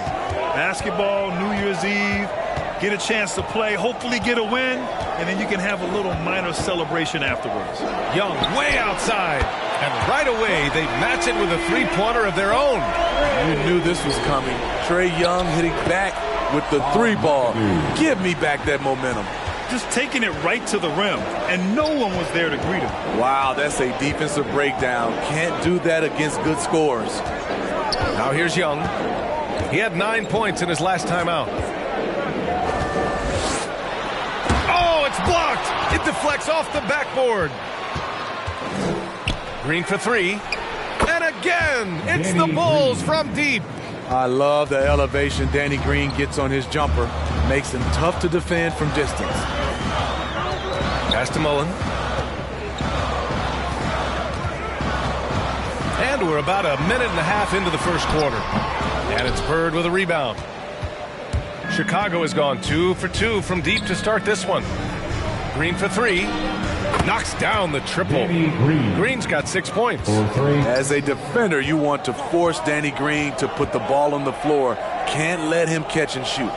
Basketball, New Year's Eve, get a chance to play, hopefully get a win, and then you can have a little minor celebration afterwards. Young way outside. And right away, they match it with a three-pointer of their own. You knew this was coming. Trae Young hitting back with the 3-ball. Give me back that momentum. Just taking it right to the rim, and no one was there to greet him. Wow, that's a defensive breakdown. Can't do that against good scores. Now here's Young. He had 9 points in his last time out. Oh, it's blocked. It deflects off the backboard. Green for 3. And again, it's the Bulls from deep. I love the elevation Danny Green gets on his jumper. Makes him tough to defend from distance. Pass to Mullen. And we're about a minute and a half into the first quarter. And it's Bird with a rebound. Chicago has gone 2 for 2 from deep to start this one. Green for 3. Knocks down the triple. Green's got 6 points. As a defender, you want to force Danny Green to put the ball on the floor. Can't let him catch and shoot.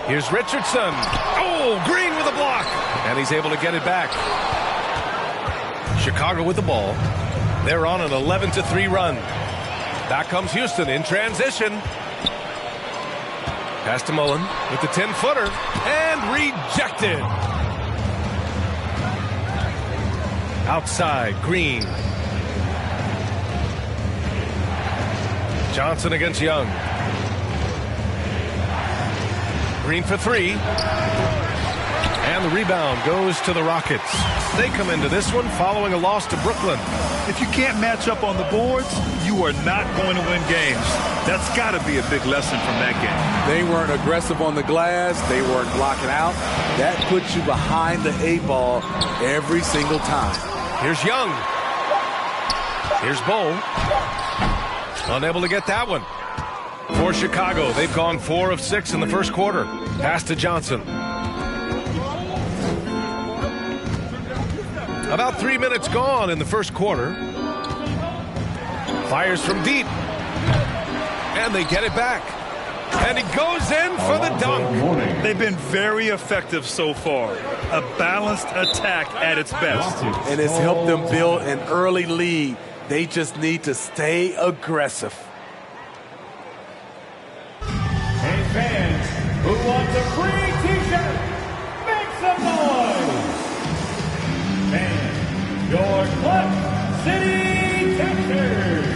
Here's Richardson. Oh, Green with a block. And he's able to get it back. Chicago with the ball. They're on an 11-3 run. Back comes Houston in transition. Pass to Mullen with the 10-footer. And rejected. Outside, Green. Johnson against Young. Green for three. And the rebound goes to the Rockets. They come into this one following a loss to Brooklyn. If you can't match up on the boards, you are not going to win games. That's got to be a big lesson from that game. They weren't aggressive on the glass. They weren't blocking out. That puts you behind the 8-ball every single time. Here's Young. Here's Bowl. Unable to get that one. For Chicago, they've gone 4 of 6 in the first quarter. Pass to Johnson. About 3 minutes gone in the first quarter. Fires from deep. And they get it back. And he goes in for the dunk. They've been very effective so far. A balanced attack at its best. And it's helped them build an early lead. They just need to stay aggressive. Hey fans, who wants a free t-shirt? Make some noise! And your Clutch City Texans.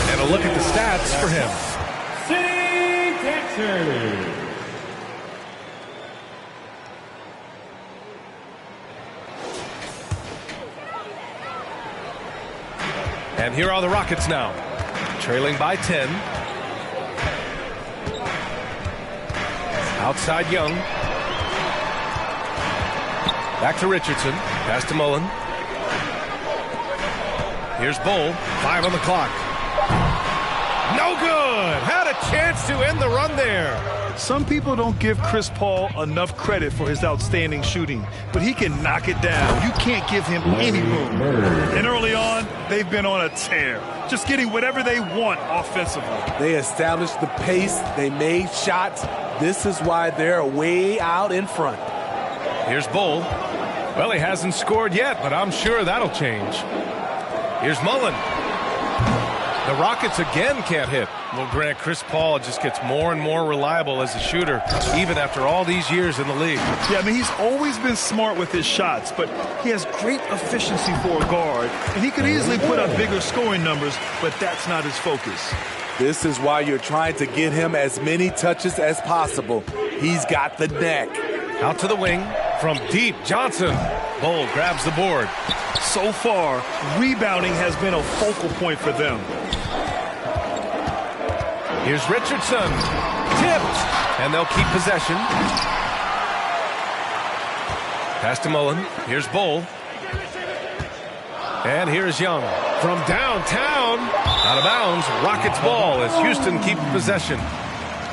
And a look at the stats for him. City Texans. And here are the Rockets now, trailing by 10. Outside Young. Back to Richardson. Pass to Mullen. Here's Bowl. 5 on the clock. No good. Had a chance to end the run there. Some people don't give Chris Paul enough credit for his outstanding shooting, but he can knock it down. You can't give him any room. And early on, they've been on a tear, just getting whatever they want offensively. They established the pace. They made shots. This is why they're way out in front. Here's Bowl. Well, he hasn't scored yet, but I'm sure that'll change. Here's Mullen. The Rockets again can't hit. Well, Grant, Chris Paul just gets more and more reliable as a shooter, even after all these years in the league. Yeah, I mean, he's always been smart with his shots, but he has great efficiency for a guard, and he could easily put up bigger scoring numbers, but that's not his focus. This is why you're trying to get him as many touches as possible. He's got the neck. Out to the wing from deep. Johnson. Bowl grabs the board. So far, rebounding has been a focal point for them. Here's Richardson. Tipped. And they'll keep possession. Pass to Mullen. Here's Bowl. And here's Young. From downtown. Out of bounds. Rockets ball as Houston keeps possession.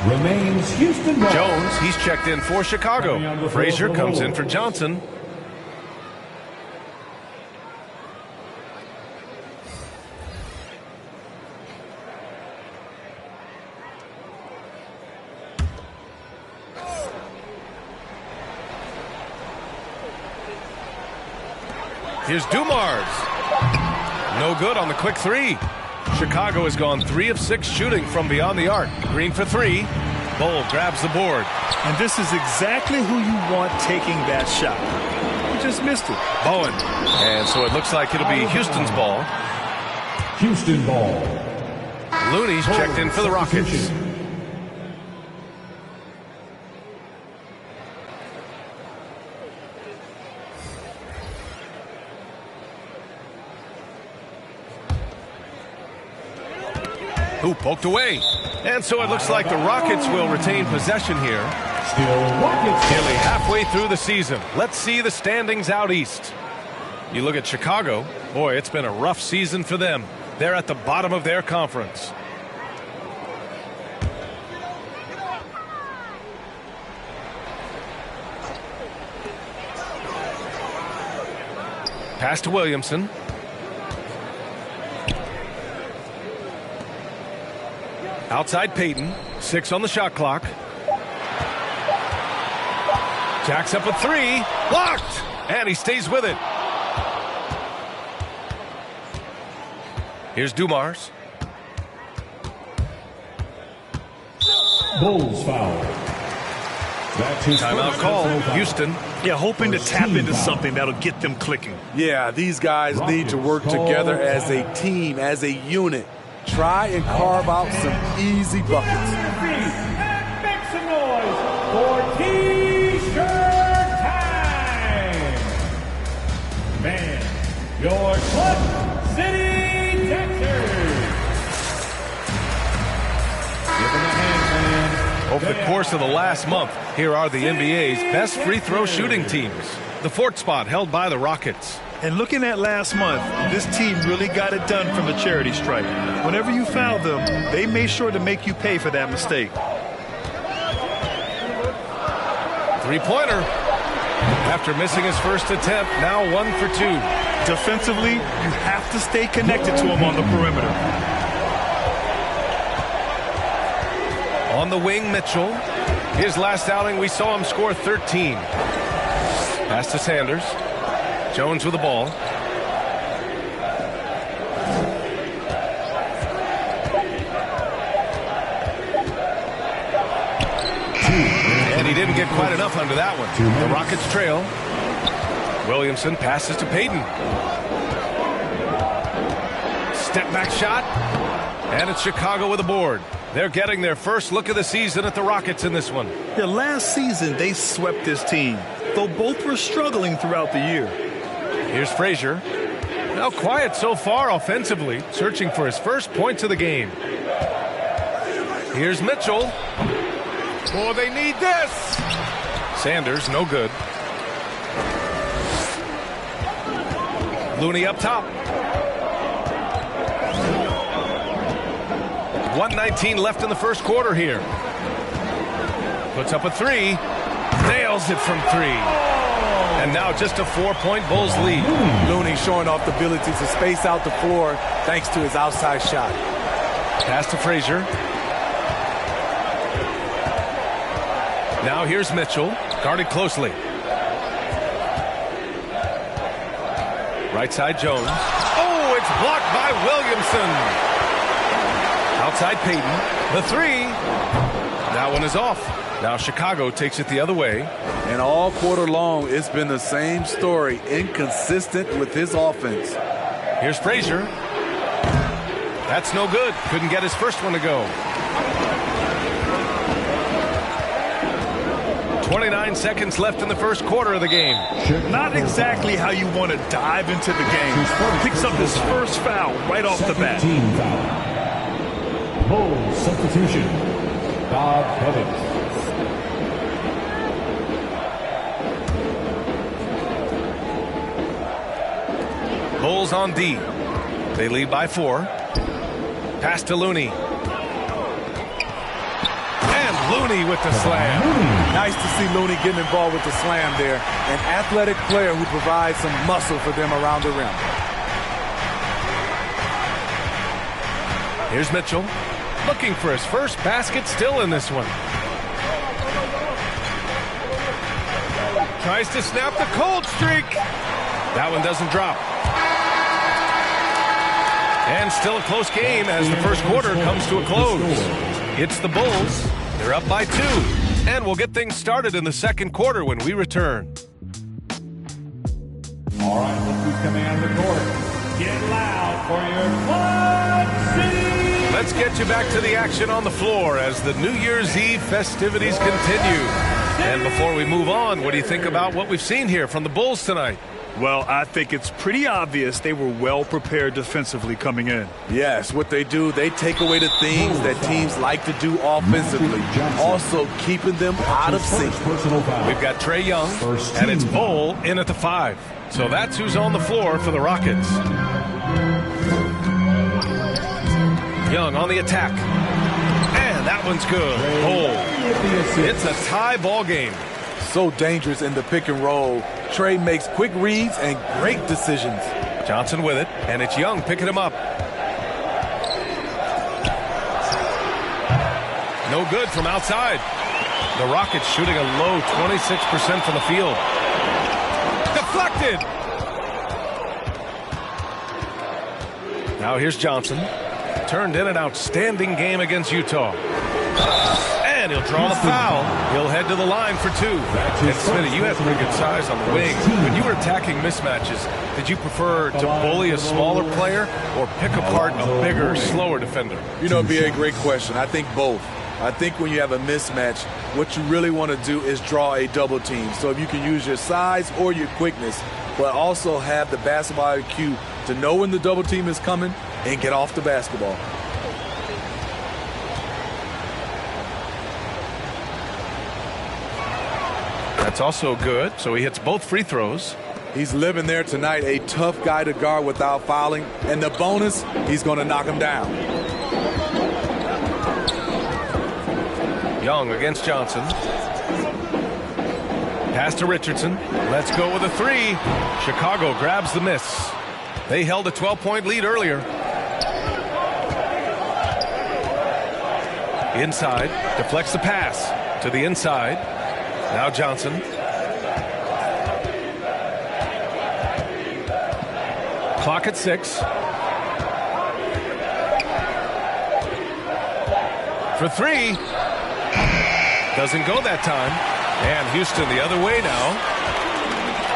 Remains Houston ball. Jones, he's checked in for Chicago. Frazier comes in for Johnson. Here's Dumars. No good on the quick three. Chicago has gone 3 of 6 shooting from beyond the arc. Green for 3. Bowl grabs the board. And this is exactly who you want taking that shot. He just missed it. Bowen. And so it looks like it'll be Houston's ball. Houston ball. Looney's checked in for the Rockets. Who poked away. And so it looks like the Rockets will retain possession here. Still Rockets. Nearly halfway through the season. Let's see the standings out east. You look at Chicago. Boy, it's been a rough season for them. They're at the bottom of their conference. Pass to Williamson. Outside Peyton. 6 on the shot clock. Jacks up a 3. Blocked! And he stays with it. Here's Dumars. Bulls foul. Timeout call. Houston. Yeah, hoping to tap into something that'll get them clicking. Yeah, these guys need to work together as a team, as a unit. Try and carve out some easy buckets. Make some noise for T-shirt time. Man, your Club City Texans. Give him a hand, man. Over the course of the last month, here are the NBA's best free throw shooting teams. The 4th spot held by the Rockets. And looking at last month, this team really got it done from a charity stripe. Whenever you fouled them, they made sure to make you pay for that mistake. 3-pointer. After missing his first attempt, now 1 for 2. Defensively, you have to stay connected to him on the perimeter. On the wing, Mitchell. His last outing, we saw him score 13. Pass to Sanders. Jones with the ball. And he didn't get quite enough under that one. The Rockets trail. Williamson passes to Peyton. Step back shot. And it's Chicago with the board. They're getting their first look of the season at the Rockets in this one. Yeah, last season, they swept this team, though both were struggling throughout the year. Here's Frazier. Now quiet so far offensively, searching for his first points of the game. Here's Mitchell. Oh, they need this. Sanders, no good. Looney up top. 1:19 left in the first quarter here. Puts up a 3. Nails it from 3. And now just a 4-point Bulls lead. Looney showing off the ability to space out the floor thanks to his outside shot. Pass to Frazier. Now here's Mitchell, guarded closely. Right side Jones. Oh, it's blocked by Williamson. Outside Peyton. The 3. That one is off. Now Chicago takes it the other way. And all quarter long, it's been the same story. Inconsistent with his offense. Here's Frazier. That's no good. Couldn't get his first one to go. 29 seconds left in the first quarter of the game. Not exactly how you want to dive into the game. Picks up his first foul right off the bat. Bulls substitution. Bob Evans. Bulls on D. They lead by 4. Pass to Looney. And Looney with the slam. Nice to see Looney getting involved with the slam there. An athletic player who provides some muscle for them around the rim. Here's Mitchell. Looking for his first basket still in this one. Tries to snap the cold streak. That one doesn't drop. And still a close game as the first quarter comes to a close. It's the Bulls. They're up by 2. And we'll get things started in the second quarter when we return. All right, look who's coming out of the court. Get loud for your Club City. Let's get you back to the action on the floor as the New Year's Eve festivities continue. And before we move on, what do you think about what we've seen here from the Bulls tonight? Well, I think it's pretty obvious they were well prepared defensively coming in. Yes, what they do, they take away the things that teams like to do offensively, also keeping them out of sync. We've got Trae Young, and it's Bull in at the 5. So that's who's on the floor for the Rockets. Young on the attack. And that one's good. Bull. It's a tie ball game. So dangerous in the pick and roll, Trey makes quick reads and great decisions. Johnson with it, and it's Young picking him up. No good from outside. The Rockets shooting a low 26% from the field. Deflected. Now here's Johnson. Turned in an outstanding game against Utah. And he'll draw the foul. He'll head to the line for two. And Smitty, you have pretty good size on the wing. When you were attacking mismatches, did you prefer to bully a smaller player or pick apart a bigger, slower defender? You know, it'd be a great question. I think both. I think when you have a mismatch, what you really want to do is draw a double team. So if you can use your size or your quickness, but also have the basketball IQ to know when the double team is coming and get off the basketball. That's also good. So he hits both free throws. He's living there tonight, a tough guy to guard without fouling. And the bonus, he's going to knock him down. Young against Johnson. Pass to Richardson. Let's go with a three. Chicago grabs the miss. They held a 12-point lead earlier. Inside. Deflects the pass to the inside. Now Johnson. Clock at 6. For three. Doesn't go that time. And Houston the other way now.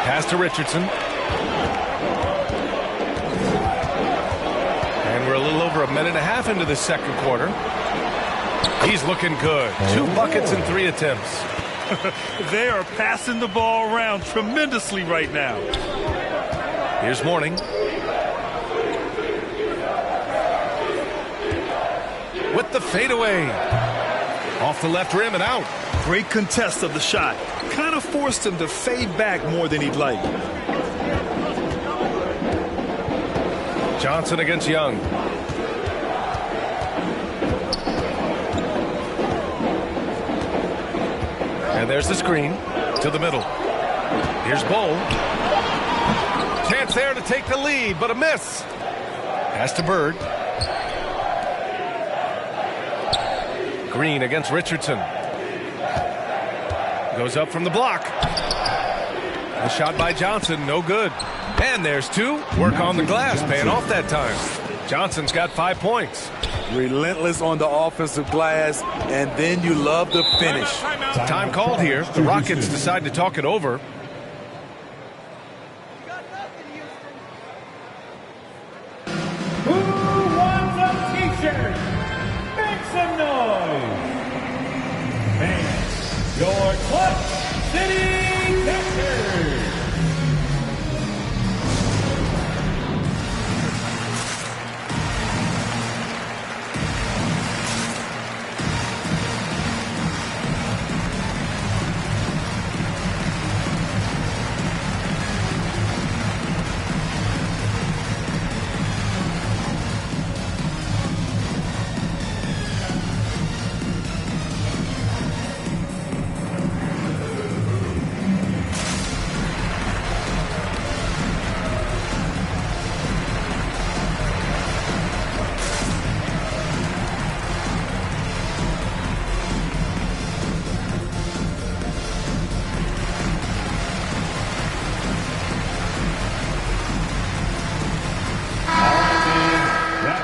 Pass to Richardson. And we're a little over a minute and a half into the second quarter. He's looking good. 2 buckets in 3 attempts. They are passing the ball around tremendously right now. Here's Mourning. With the fadeaway. Off the left rim and out. Great contest of the shot. Kind of forced him to fade back more than he'd like. Johnson against Young. And there's the screen to the middle. Here's Bull. Chance there to take the lead, but a miss. Pass to Bird. Green against Richardson. Goes up from the block. The shot by Johnson, no good. And there's 2. Work on the glass, paying off that time. Johnson's got 5 points. Relentless on the offensive glass, and then you love the finish. Time called here. The Rockets decide to talk it over. Who wants a t-shirt? Make some noise. And your Clutch City Texans.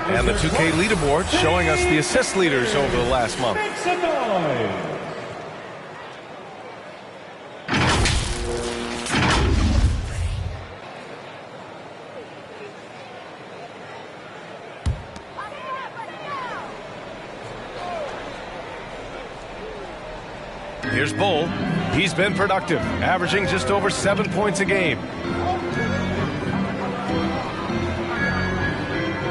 And the 2K leaderboard showing us the assist leaders over the last month. Make some noise. Here's Bull. He's been productive, averaging just over 7 points a game.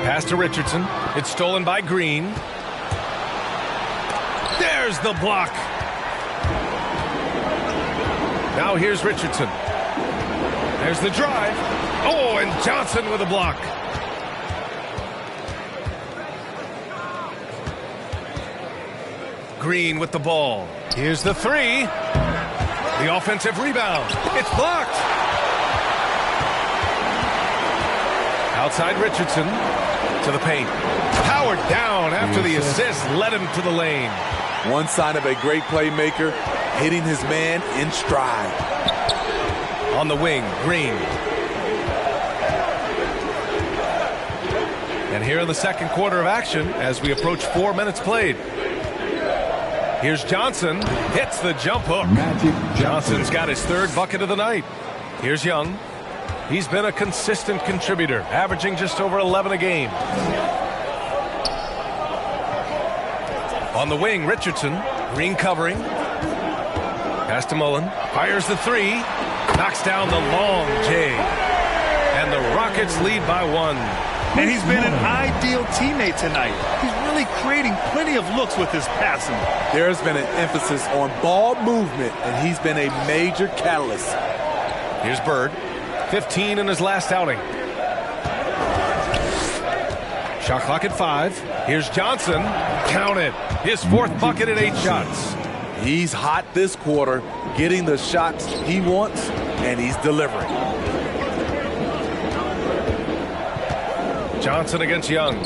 Pass to Richardson. It's stolen by Green. There's the block. Now here's Richardson. There's the drive. Oh, and Johnson with a block. Green with the ball. Here's the three. The offensive rebound. It's blocked. Outside Richardson to the paint. Powered down after the assist led him to the lane. One sign of a great playmaker, hitting his man in stride. On the wing, Green. And here in the second quarter of action as we approach 4 minutes played. Here's Johnson, hits the jump hook. Johnson's got his third bucket of the night. Here's Young. He's been a consistent contributor, averaging just over 11 a game. On the wing, Richardson. Green covering. Pass to Mullen. Fires the three. Knocks down the long J. And the Rockets lead by 1. And he's been an ideal teammate tonight. He's really creating plenty of looks with his passing. There's been an emphasis on ball movement, and he's been a major catalyst. Here's Bird. 15 in his last outing. Shot clock at 5. Here's Johnson. Count it. His fourth bucket at 8 shots. He's hot this quarter, getting the shots he wants, and he's delivering. Johnson against Young.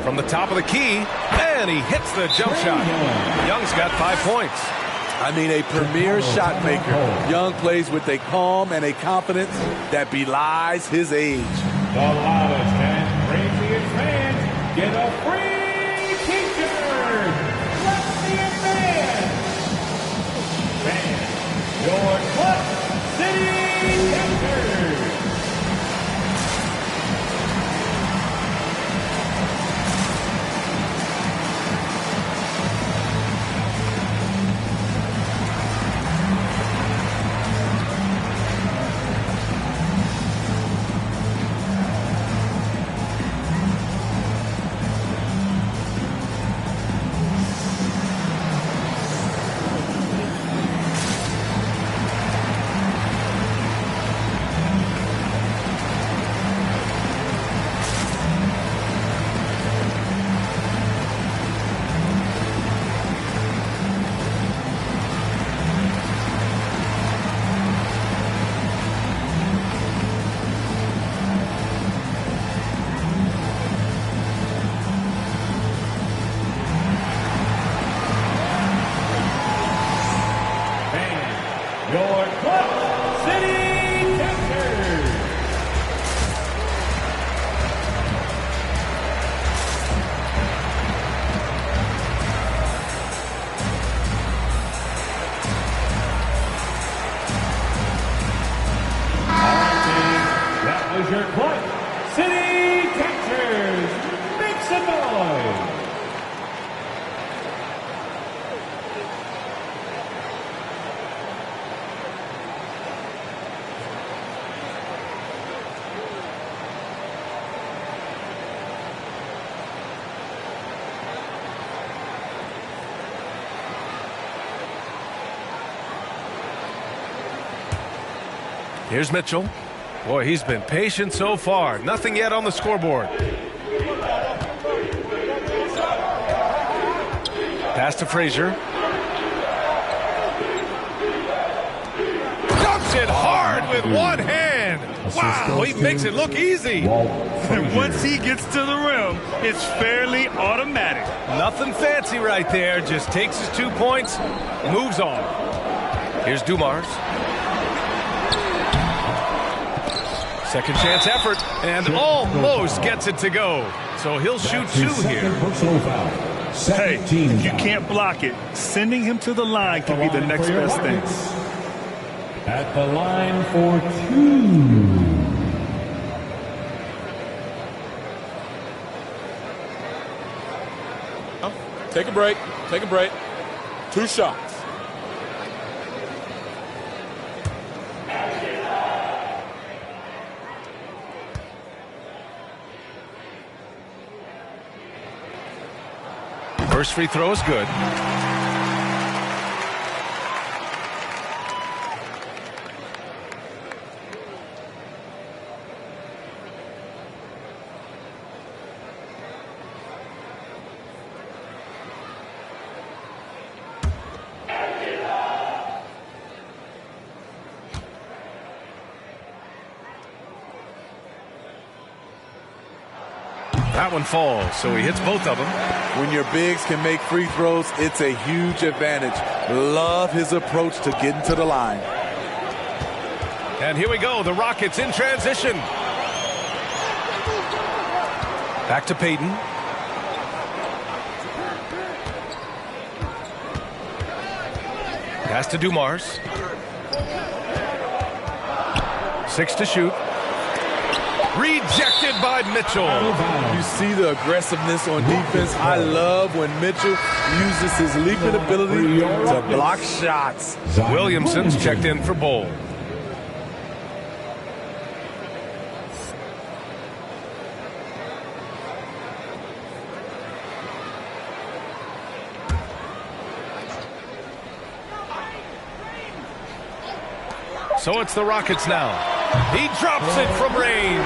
From the top of the key, and he hits the jump shot. Young's got 5 points. I mean, a premier shot maker. Young plays with a calm and a confidence that belies his age. The loudest and craziest fans get a free t-shirt. Let's see it, fans. Your Clutch City Captors. Your Clutch City Captors. That was your Clutch City Captors. Make some noise. Here's Mitchell. Boy, he's been patient so far. Nothing yet on the scoreboard. Pass to Frazier. Dumps it hard with one hand. Wow, he makes it look easy. And once he gets to the rim, it's fairly automatic. Nothing fancy right there. Just takes his 2 points, moves on. Here's Dumars. Second chance effort, and almost gets it to go. So he'll shoot 2 here. Hey, if you can't block it, sending him to the line can be the next best thing. At the line for 2. Take a break. Take a break. 2 shots. First free throw is good. That one falls, so he hits both of them. When your bigs can make free throws, it's a huge advantage. Love his approach to getting to the line. And here we go, the Rockets in transition. Back to Payton. Pass to Dumars. 6 to shoot. Rejected by Mitchell. You see the aggressiveness on defense. I love when Mitchell uses his leaping ability to block shots. Williamson's checked in for Bowl. So it's the Rockets now. He drops it from range.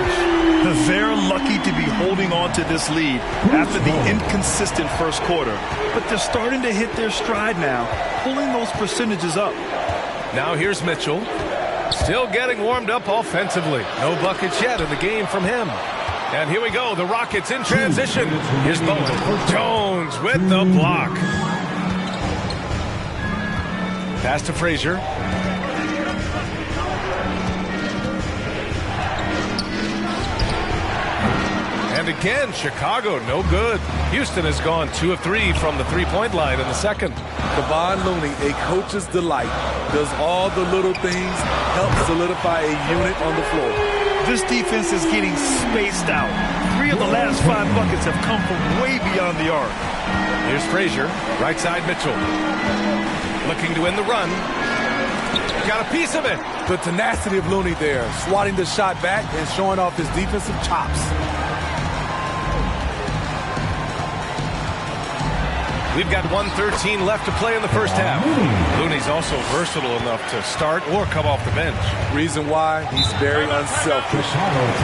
They're lucky to be holding on to this lead after the inconsistent first quarter. But they're starting to hit their stride now, pulling those percentages up. Now here's Mitchell. Still getting warmed up offensively. No buckets yet in the game from him. And here we go, the Rockets in transition. Here's Bowen. Jones with the block. Pass to Frazier. And again, Chicago, no good. Houston has gone 2 of 3 from the three-point line in the second. Kevon Looney, a coach's delight, does all the little things, help solidify a unit on the floor. This defense is getting spaced out. 3 of the last 5 buckets have come from way beyond the arc. Here's Frazier, right side Mitchell. Looking to win the run. Got a piece of it. The tenacity of Looney there, swatting the shot back and showing off his defensive chops. We've got 1:13 left to play in the first half. Looney's also versatile enough to start or come off the bench. Reason why, he's very unselfish.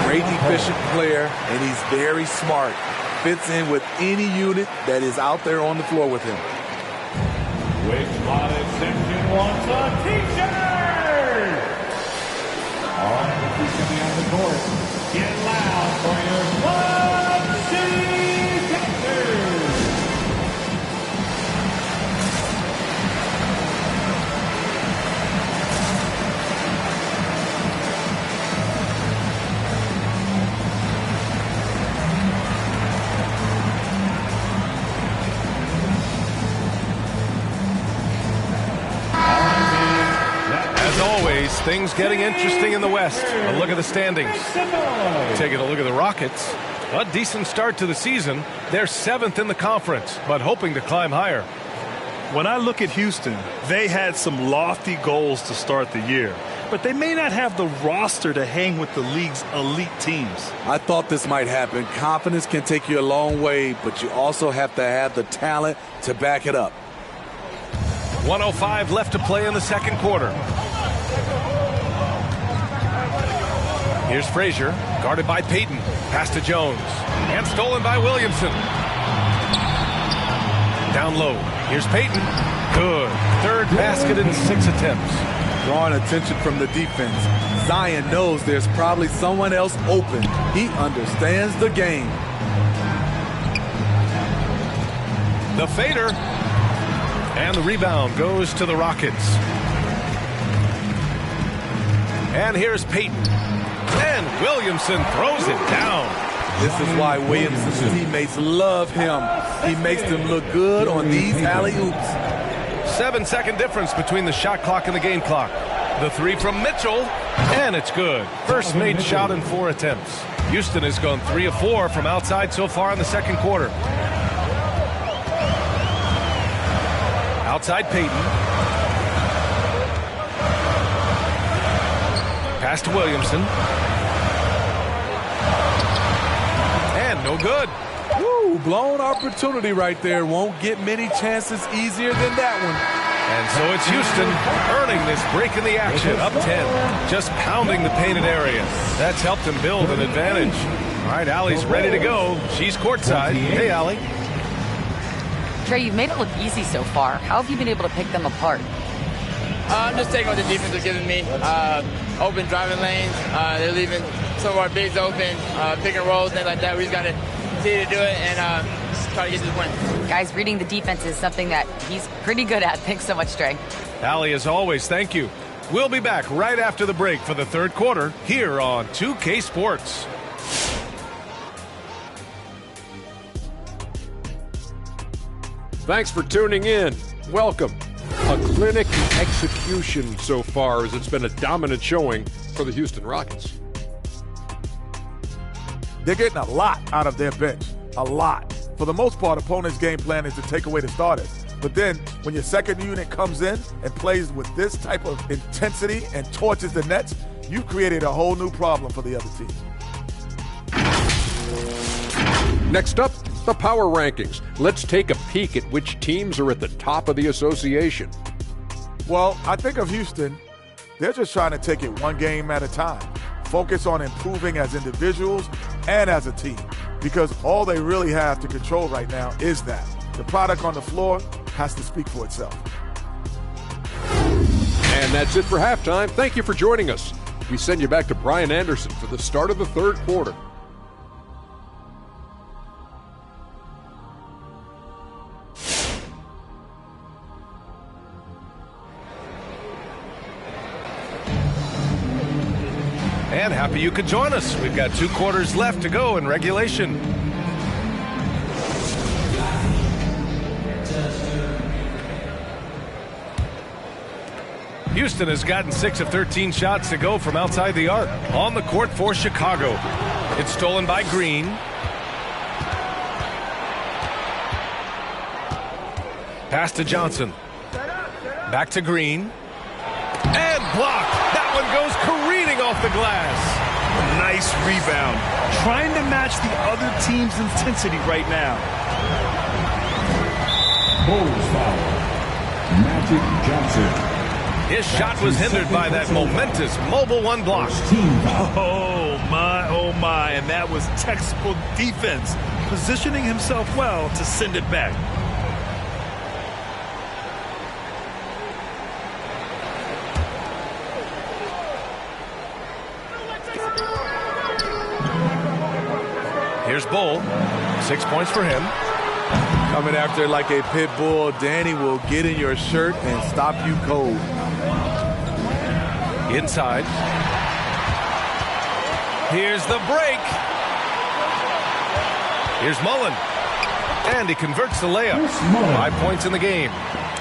Great efficient player, and he's very smart. Fits in with any unit that is out there on the floor with him. Which spotted section wants a t-shirt? All right, let's see coming on the court. Get loud for your Blood City Pacers. Things getting interesting in the West. A look at the standings. Taking a look at the Rockets. A decent start to the season. They're 7th in the conference, but hoping to climb higher. When I look at Houston, they had some lofty goals to start the year, but they may not have the roster to hang with the league's elite teams. I thought this might happen. Confidence can take you a long way, but you also have to have the talent to back it up. 1:05 left to play in the second quarter. Here's Frazier, guarded by Payton. Pass to Jones. And stolen by Williamson. Down low. Here's Payton. Good. Third basket in 6 attempts. Drawing attention from the defense. Zion knows there's probably someone else open. He understands the game. The fader. And the rebound goes to the Rockets. And here's Payton. And Williamson throws it down. This is why Williamson's teammates love him. He makes them look good on these alley-oops. 7-second difference between the shot clock and the game clock. The 3 from Mitchell, and it's good. First made shot in 4 attempts. Houston has gone 3 of 4 from outside so far in the second quarter. Outside Payton. Pass to Williamson. And no good. Woo, blown opportunity right there. Won't get many chances easier than that one. And so it's Houston earning this break in the action. Up 10. Just pounding the painted area. That's helped him build an advantage. All right, Allie's ready to go. She's courtside. Hey, Allie. Trey, you've made it look easy so far. How have you been able to pick them apart? I'm just taking what the defense is giving me. Open driving lanes. They're leaving some of our bigs open, pick and rolls, things like that. We just got to continue to do it and try to get to the win. Guys, reading the defense is something that he's pretty good at. Thanks so much, Trey. Allie, as always, thank you. We'll be back right after the break for the third quarter here on 2K Sports. Thanks for tuning in. Welcome. A clinic execution so far, as it's been a dominant showing for the Houston Rockets. They're getting a lot out of their bench. A lot. For the most part, opponents' game plan is to take away the starters. But then, when your second unit comes in and plays with this type of intensity and torches the nets, you've created a whole new problem for the other team. Next up, the power rankings. Let's take a peek at which teams are at the top of the association. Well, I think of Houston, they're just trying to take it one game at a time. Focus on improving as individuals and as a team, because all they really have to control right now is that. The product on the floor has to speak for itself. And that's it for halftime. Thank you for joining us. We send you back to Brian Anderson for the start of the third quarter. And happy you could join us. We've got 2 quarters left to go in regulation. Houston has gotten 6 of 13 shots to go from outside the arc. On the court for Chicago. It's stolen by Green. Pass to Johnson. Back to Green. And blocked. That one goes careening off the glass. Nice rebound. Trying to match the other team's intensity right now. Bulls foul. Magic Johnson. His shot was hindered by that momentous mobile one block. Oh my, and that was textbook defense, positioning himself well to send it back. Here's Bull. 6 points for him. Coming after like a pit bull, Danny will get in your shirt and stop you cold. Inside. Here's the break. Here's Mullen. And he converts the layup. 5 points in the game.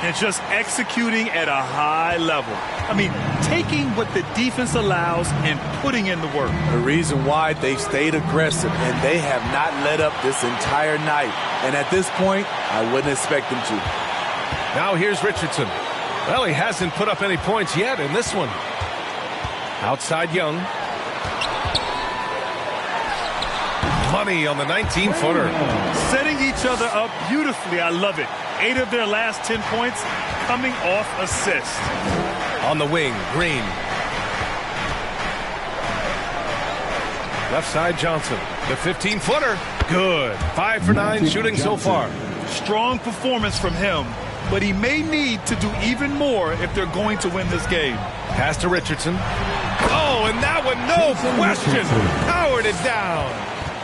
And just executing at a high level. I mean, taking what the defense allows and putting in the work. The reason why they've stayed aggressive and they have not let up this entire night. And at this point, I wouldn't expect them to. Now here's Richardson. Well, he hasn't put up any points yet in this one. Outside Young. Money on the 19-footer. Setting each other up beautifully. I love it. 8 of their last 10 points coming off assists. On the wing, Green. Left side, Johnson. The 15-footer. Good. 5 for 9 shooting so far. Strong performance from him, but he may need to do even more if they're going to win this game. Pass to Richardson. Oh, and that one, no question. Powered it down.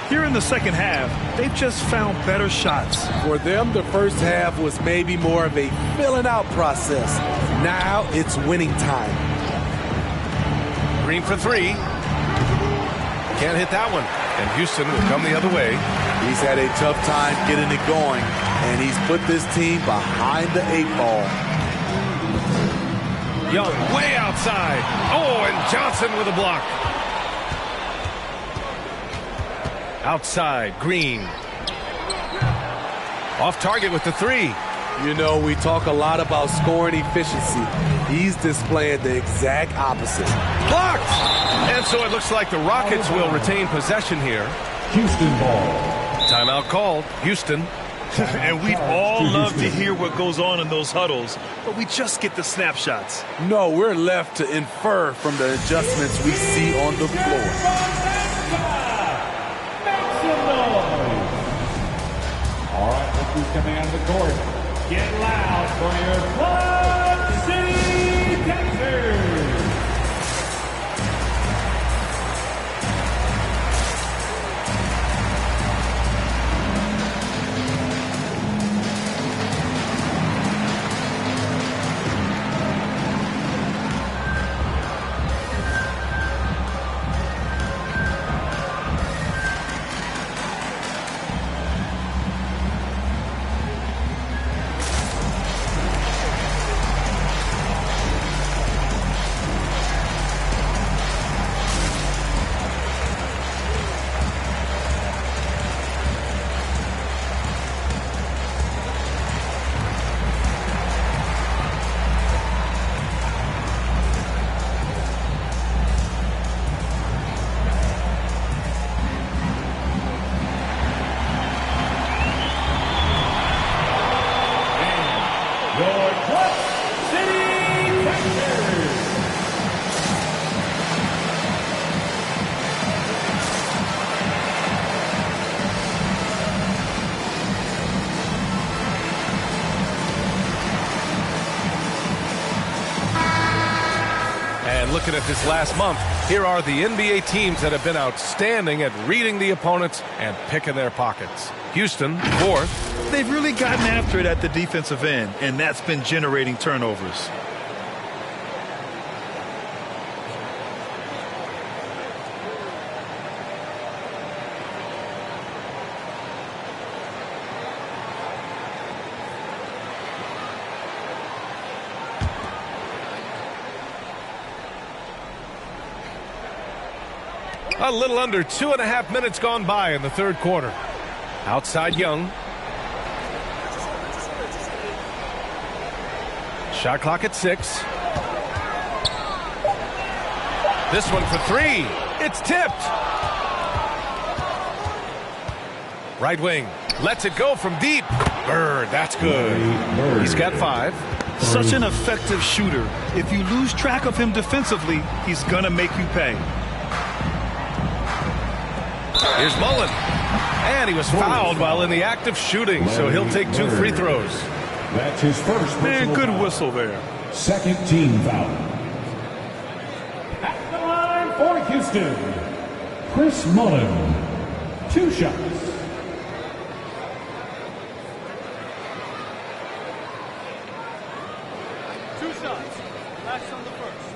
Here in the second half, they've just found better shots. For them, the first half was maybe more of a filling out process. Now it's winning time. Green for 3. Can't hit that one. And Houston will come the other way. He's had a tough time getting it going, and he's put this team behind the 8 ball. Young way outside. Oh, and Johnson with a block. Outside, Green. Off target with the 3. You know, we talk a lot about scoring efficiency. He's displaying the exact opposite. Blocked! And so it looks like the Rockets will retain possession here. Houston ball. Timeout called. Houston. And we'd all love to hear what goes on in those huddles, but we just get the snapshots. No, we're left to infer from the adjustments we see on the floor. All right, let's who's coming out of the court. Get loud for your Club City Texans. And looking at this last month, here are the NBA teams that have been outstanding at reading the opponents and picking their pockets. Houston, 4th. They've really gotten after it at the defensive end, and that's been generating turnovers. A little under 2.5 minutes gone by in the third quarter. Outside Young. Shot clock at 6. This one for 3. It's tipped. Right wing. Lets it go from deep. Bird, that's good. He's got 5. Such an effective shooter. If you lose track of him defensively, he's going to make you pay. Here's Mullen. And he was fouled while in the act of shooting, so he'll take 2 free throws. That's his first. Man, good whistle there. Second team foul. At the line for Houston, Chris Mullen. 2 shots. Last on the first.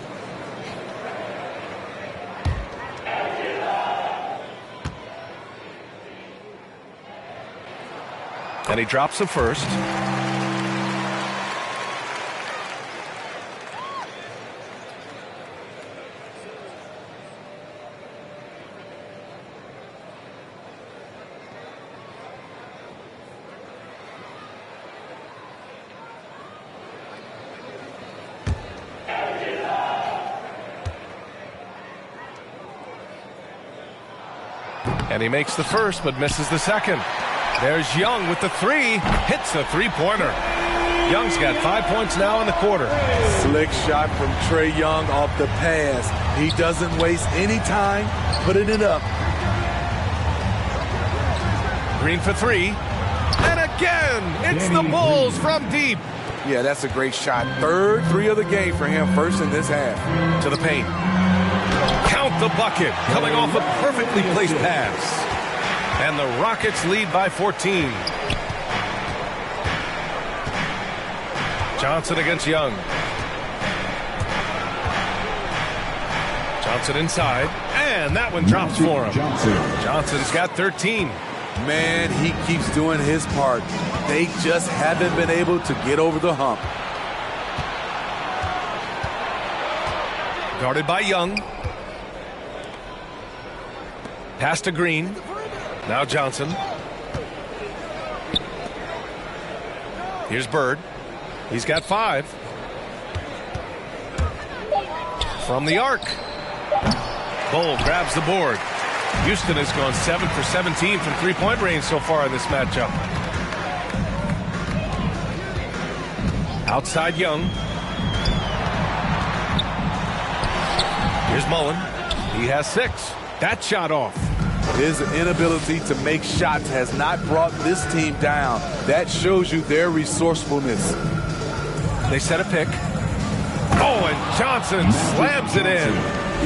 And he drops the first. And he makes the first, but misses the second. There's Young with the 3. Hits a 3-pointer. Young's got 5 points now in the quarter. Slick shot from Trae Young off the pass. He doesn't waste any time putting it up. Green for 3. And again, it's the Bulls from deep. Yeah, that's a great shot. Third 3 of the game for him, first in this half. To the paint. Count the bucket, coming off a perfectly placed pass. And the Rockets lead by 14. Johnson against Young. Johnson inside. And that one drops for him. Johnson's got 13. Man, he keeps doing his part. They just haven't been able to get over the hump. Guarded by Young. Pass to Green. Now Johnson. Here's Bird. He's got 5. From the arc. Bull grabs the board. Houston has gone 7 for 17 from three-point range so far in this matchup. Outside Young. Here's Mullen. He has 6. That shot off. His inability to make shots has not brought this team down. That shows you their resourcefulness. They set a pick. Oh, and Johnson slams it in.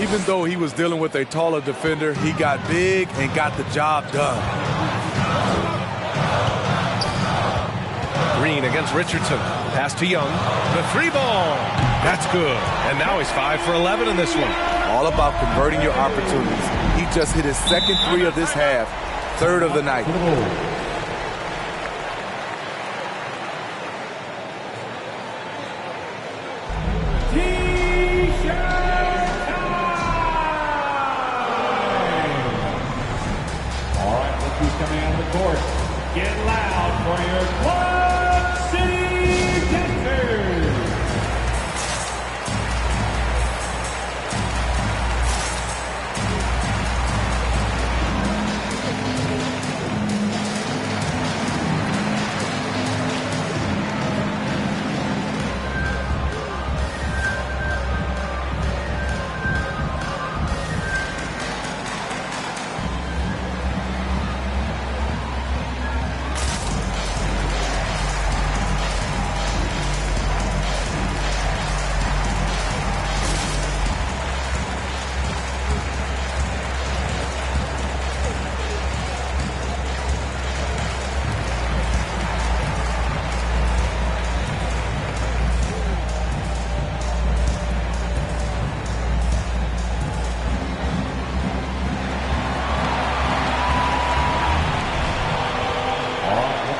Even though he was dealing with a taller defender, he got big and got the job done. Green against Richardson. Pass to Young. The 3-ball. That's good. And now he's 5 for 11 in this one. All about converting your opportunities. He just hit his second 3 of this half, 3rd of the night. All right, look who's coming out of the court. Get loud for your Quad City Dancers.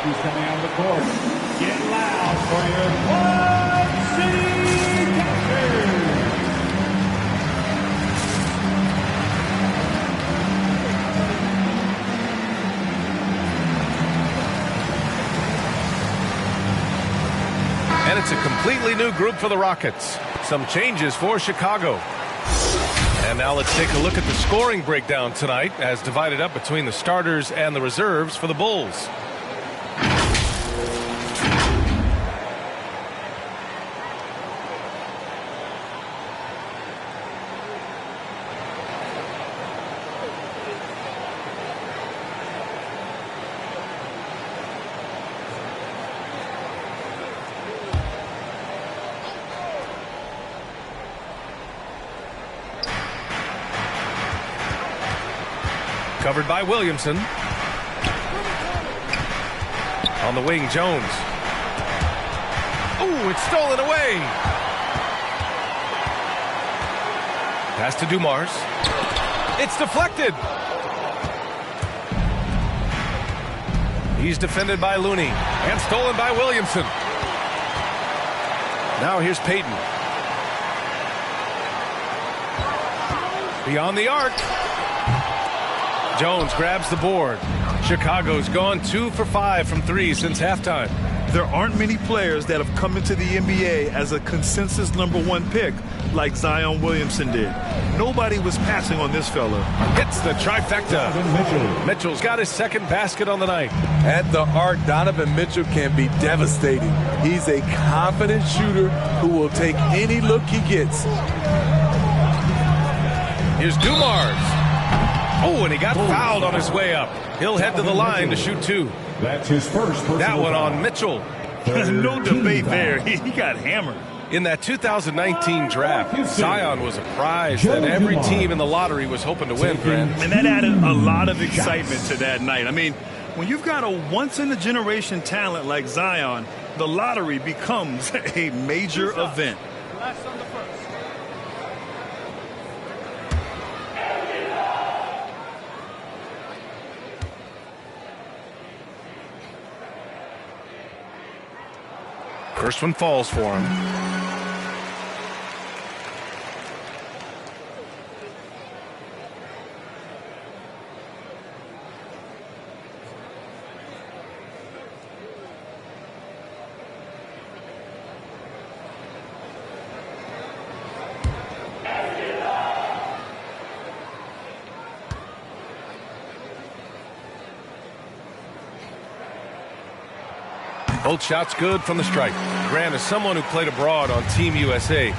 Rookies coming on the court. Get loud for your Quad City Captors. And it's a completely new group for the Rockets. Some changes for Chicago. And now let's take a look at the scoring breakdown tonight as divided up between the starters and the reserves for the Bulls. Covered by Williamson. On the wing, Jones. Oh, it's stolen away. Pass to Dumars. It's deflected. He's defended by Looney and stolen by Williamson. Now here's Payton. Beyond the arc. Jones grabs the board. Chicago's gone 2 for 5 from 3 since halftime. There aren't many players that have come into the NBA as a consensus #1 pick like Zion Williamson did. Nobody was passing on this fella. Hits the trifecta. Mitchell's got his second basket on the night. At the arc, Donovan Mitchell can be devastating. He's a confident shooter who will take any look he gets. Here's Dumars. Oh, and he got fouled on his way up. He'll head to the line to shoot 2. That's his first. That one on Mitchell. No debate there. He got hammered. In that 2019 draft, Zion was a prize that every team in the lottery was hoping to win, Grant. And that added a lot of excitement to that night. I mean, when you've got a once-in-a-generation talent like Zion, the lottery becomes a major event. First one falls for him. Both shots good from the stripe. Grant, as someone who played abroad on Team USA,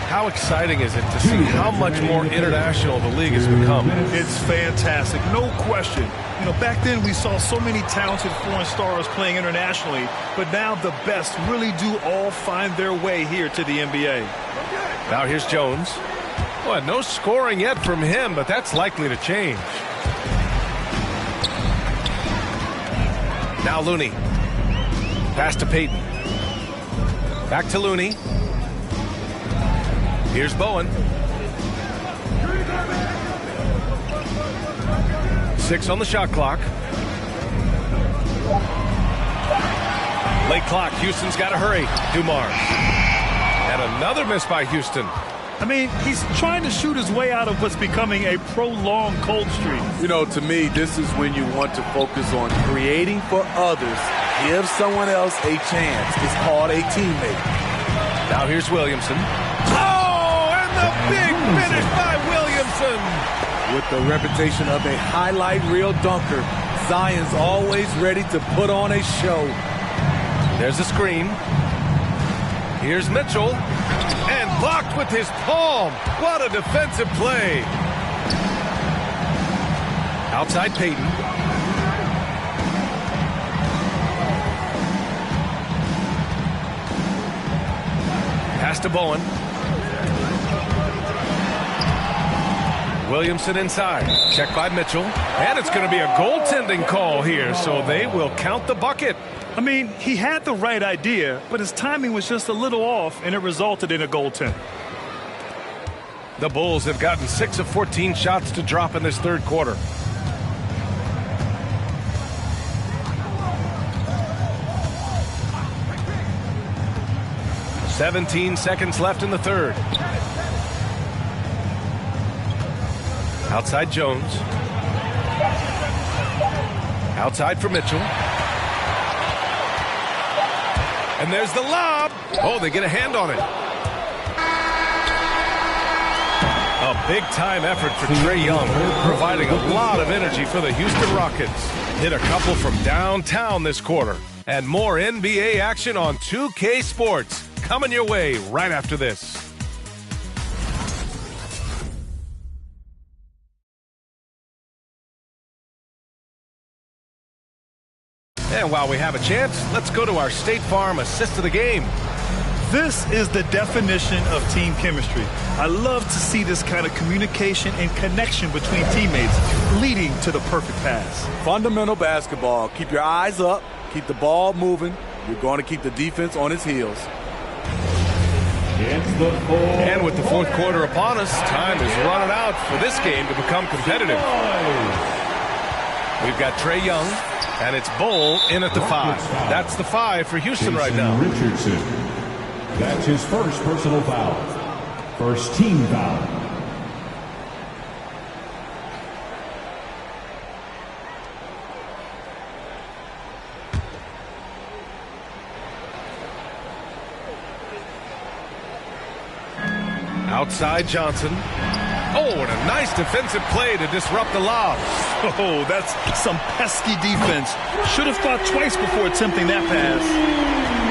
how exciting is it to see how much more international the league has become? It's fantastic, no question. You know, back then we saw so many talented foreign stars playing internationally, but now the best really do all find their way here to the NBA. Now here's Jones. Well, no scoring yet from him, but that's likely to change. Now Looney. Pass to Payton. Back to Looney. Here's Bowen. 6 on the shot clock. Late clock. Houston's got to hurry. Dumars. And another miss by Houston. I mean, he's trying to shoot his way out of what's becoming a prolonged cold streak. You know, to me, this is when you want to focus on creating for others. Give someone else a chance. It's called a teammate. Now here's Williamson. Oh, and the big finish by Williamson. With the reputation of a highlight reel dunker, Zion's always ready to put on a show. There's a screen. Here's Mitchell. And blocked with his palm. What a defensive play. Outside Payton. Pass to Bowen. Williamson inside. Check by Mitchell. And it's going to be a goaltending call here, so they will count the bucket. I mean, he had the right idea, but his timing was just a little off, and it resulted in a goaltend. The Bulls have gotten 6 of 14 shots to drop in this third quarter. 17 seconds left in the third. Outside Jones. Outside for Mitchell. And there's the lob. Oh, they get a hand on it. A big-time effort for Trae Young, providing a lot of energy for the Houston Rockets. Hit a couple from downtown this quarter. And more NBA action on 2K Sports coming your way right after this. And while we have a chance, let's go to our State Farm assist of the game. This is the definition of team chemistry. I love to see this kind of communication and connection between teammates leading to the perfect pass. Fundamental basketball. Keep your eyes up. Keep the ball moving. You're going to keep the defense on its heels. And with the fourth quarter upon us, time is running out for this game to become competitive. We've got Trae Young, and it's Bull in at the 5. That's the 5 for Houston right now. Richardson. That's his first personal foul. First team foul. Outside Johnson. Oh, and a nice defensive play to disrupt the lob. Oh, that's some pesky defense. Should have thought twice before attempting that pass.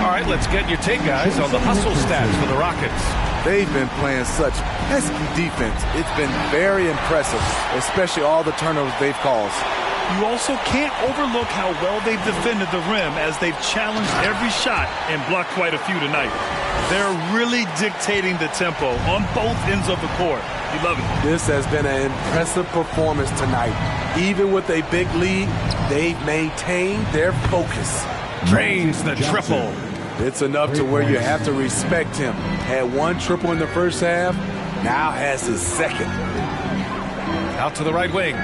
All right, let's get your take, guys, on the hustle stats for the Rockets. They've been playing such pesky defense. It's been very impressive, especially all the turnovers they've caused. You also can't overlook how well they've defended the rim as they've challenged every shot and blocked quite a few tonight. They're really dictating the tempo on both ends of the court. You love it. This has been an impressive performance tonight. Even with a big lead, they've maintained their focus. Drains the triple. It's enough to where you have to respect him. Had one triple in the first half, now has his second. Out to the right wing.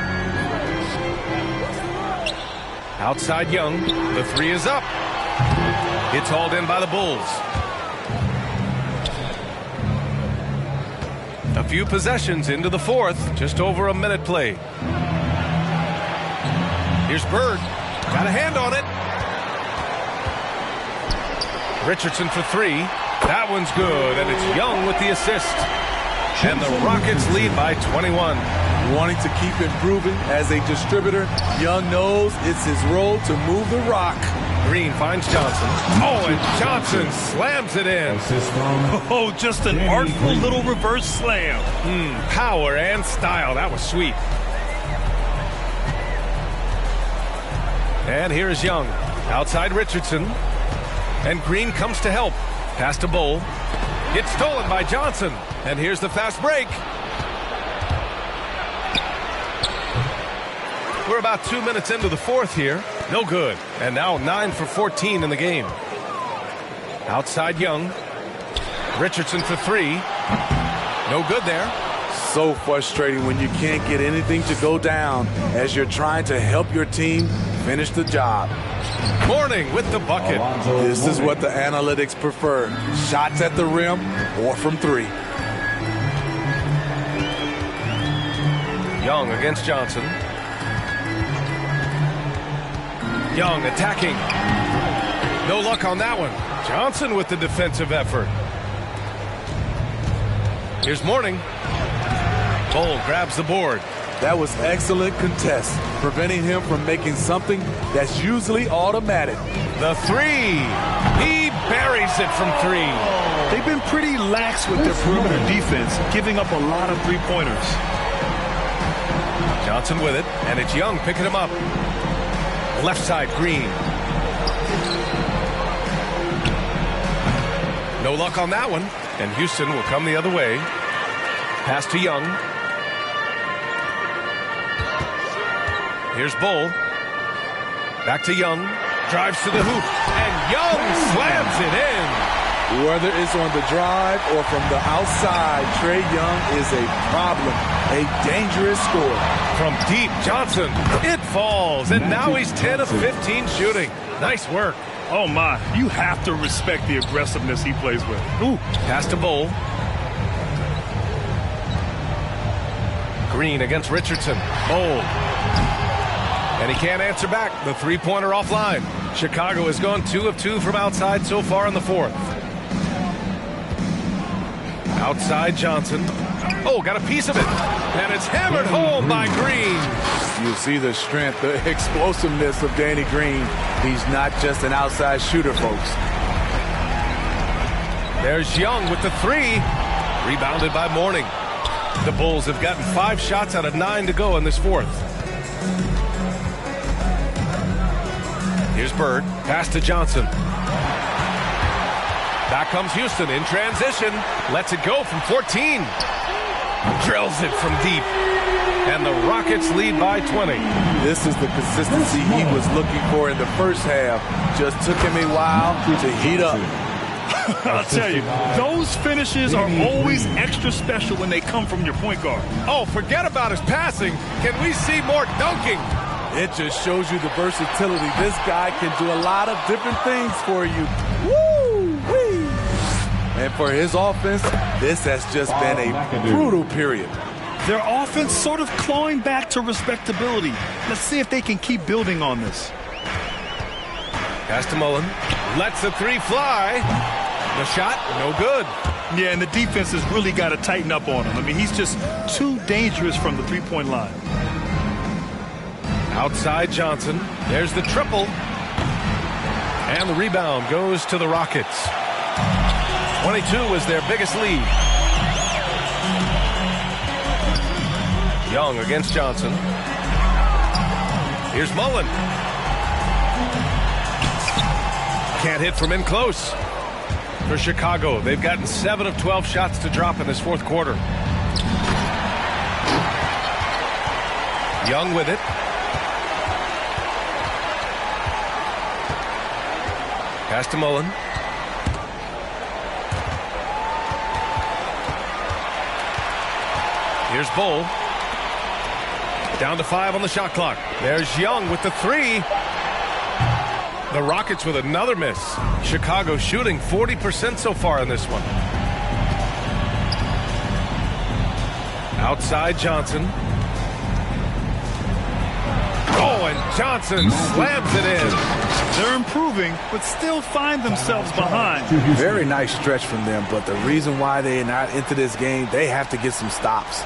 Outside Young. The 3 is up. It's hauled in by the Bulls. A few possessions into the fourth. Just over a minute played. Here's Bird. Got a hand on it. Richardson for 3. That one's good, and it's Young with the assist. And the Rockets lead by 21. Wanting to keep improving as a distributor, Young knows it's his role to move the rock. Green finds Johnson. Oh, and Johnson slams it in. Oh, just an artful little reverse slam. Power and style. That was sweet. And here's Young. Outside Richardson. And Green comes to help. Pass to Bull. It's stolen by Johnson. And here's the fast break. We're about 2 minutes into the fourth here. No good. And now 9 for 14 in the game. Outside Young. Richardson for 3. No good there. So frustrating when you can't get anything to go down as you're trying to help your team finish the job. Mourning with the bucket. This is what the analytics prefer. Shots at the rim or from 3. Young against Johnson. Young attacking. No luck on that one. Johnson with the defensive effort. Here's Mourning. Bull grabs the board. That was excellent contest, preventing him from making something that's usually automatic. The 3. He buries it from 3. They've been pretty lax with their perimeter defense, giving up a lot of three-pointers. Johnson with it, and it's Young picking him up. Left side, Green. No luck on that one, and Houston will come the other way. Pass to Young. Here's Bull. Back to Young. Drives to the hoop, and Young slams it in. Whether it's on the drive or from the outside, Trae Young is a problem, a dangerous scorer. From deep, Johnson. It falls, and now he's 10 of 15 shooting. Nice work. Oh, my. You have to respect the aggressiveness he plays with. Ooh, pass to Bowl. Green against Richardson. Bowl. And he can't answer back. The three-pointer offline. Chicago has gone 2 of 2 from outside so far in the fourth. Outside Johnson. Oh, got a piece of it. And it's hammered home by Green. You see the strength, the explosiveness of Danny Green. He's not just an outside shooter, folks. There's Young with the three. Rebounded by Mourning. The Bulls have gotten 5 shots out of 9 to go in this fourth. Here's Bird. Pass to Johnson. Back comes Houston in transition. Lets it go from 14. Drills it from deep. And the Rockets lead by 20. This is the consistency he was looking for in the first half. Just took him a while to heat up. I'll tell you, those finishes are always extra special when they come from your point guard. Oh, forget about his passing. Can we see more dunking? It just shows you the versatility. This guy can do a lot of different things for you. Woo-wee! And for his offense, this has just been a brutal period. Their offense sort of clawing back to respectability. Let's see if they can keep building on this. Pass to Mullen. Lets the three fly. The shot, no good. Yeah, and the defense has really got to tighten up on him. I mean, he's just too dangerous from the three-point line. Outside Johnson. There's the triple. And the rebound goes to the Rockets. 22 is their biggest lead. Young against Johnson. Here's Mullen. Can't hit from in close. For Chicago, they've gotten 7 of 12 shots to drop in this fourth quarter. Young with it. Pass to Mullen. Here's Bull. Down to 5 on the shot clock. There's Young with the three. The Rockets with another miss. Chicago shooting 40% so far in this one. Outside Johnson. Oh, and Johnson slams it in. They're improving, but still find themselves behind. Very nice stretch from them, but the reason why they're not into this game, they have to get some stops.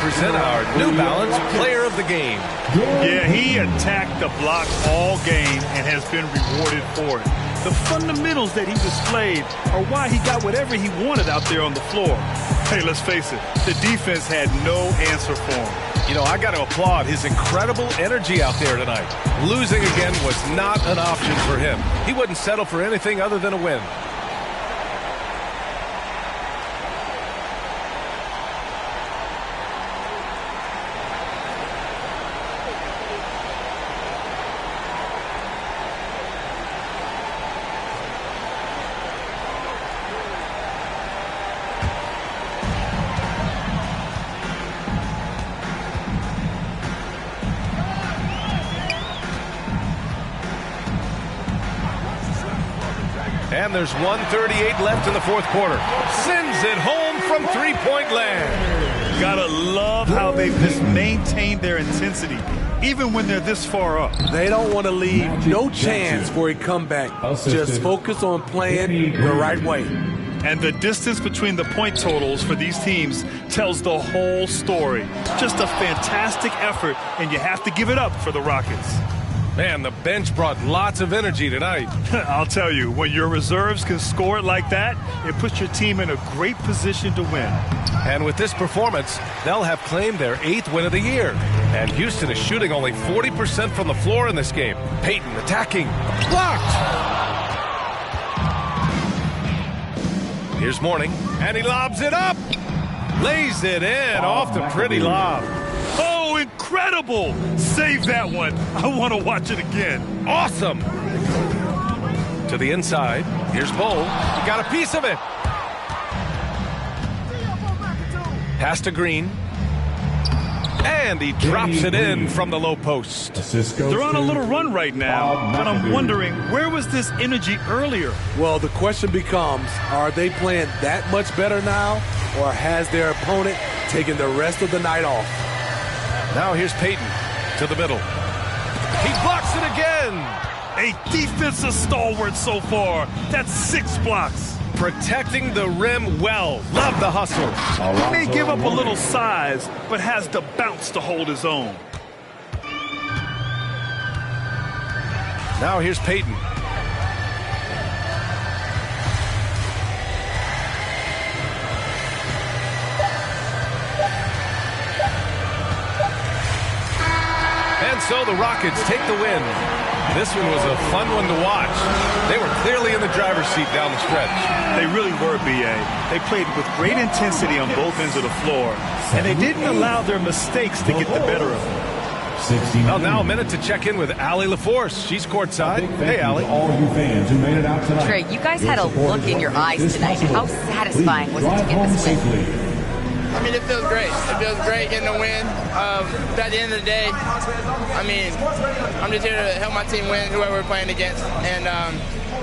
Present our New Balance Player of the Game. Yeah, he attacked the block all game and has been rewarded for it. The fundamentals that he displayed are why he got whatever he wanted out there on the floor. Hey, let's face it, the defense had no answer for him. You know, I got to applaud his incredible energy out there tonight. Losing again was not an option for him. He wouldn't settle for anything other than a win. And there's 1:38 left in the fourth quarter. Sends it home from three-point land. Gotta love how they've just maintained their intensity, even when they're this far up. They don't want to leave no chance for a comeback. Just focus on playing the right way. And the distance between the point totals for these teams tells the whole story. Just a fantastic effort, and you have to give it up for the Rockets. Man, the bench brought lots of energy tonight. I'll tell you, when your reserves can score it like that, it puts your team in a great position to win. And with this performance, they'll have claimed their 8th win of the year. And Houston is shooting only 40% from the floor in this game. Payton attacking. Blocked! Here's Mourning, and he lobs it up! Lays it in off the pretty lob. Oh, incredible! Save that one. I want to watch it again. Awesome! To the inside. Here's Bull. He got a piece of it. Pass to Green. And he drops it in from the low post. They're on a little run right now, but I'm wondering, where was this energy earlier? Well, the question becomes, are they playing that much better now, or has their opponent taken the rest of the night off? Now here's Payton to the middle. He blocks it again. A defensive stalwart so far. That's 6 blocks. Protecting the rim well. Love the hustle. He may give up a little size, but has the bounce to hold his own. Now here's Payton. And so the Rockets take the win. This one was a fun one to watch. They were clearly in the driver's seat down the stretch. They really were, B.A. They played with great intensity on both ends of the floor, and they didn't allow their mistakes to get the better of them. Well, now a minute to check in with Allie LaForce. She's courtside. Hey, Allie. All you fans who made it out tonight. Trey, you guys had a look in your eyes tonight. How satisfying was it to get this win? I mean, it feels great. It feels great getting a win. But at the end of the day, I mean, I'm just here to help my team win, whoever we're playing against, and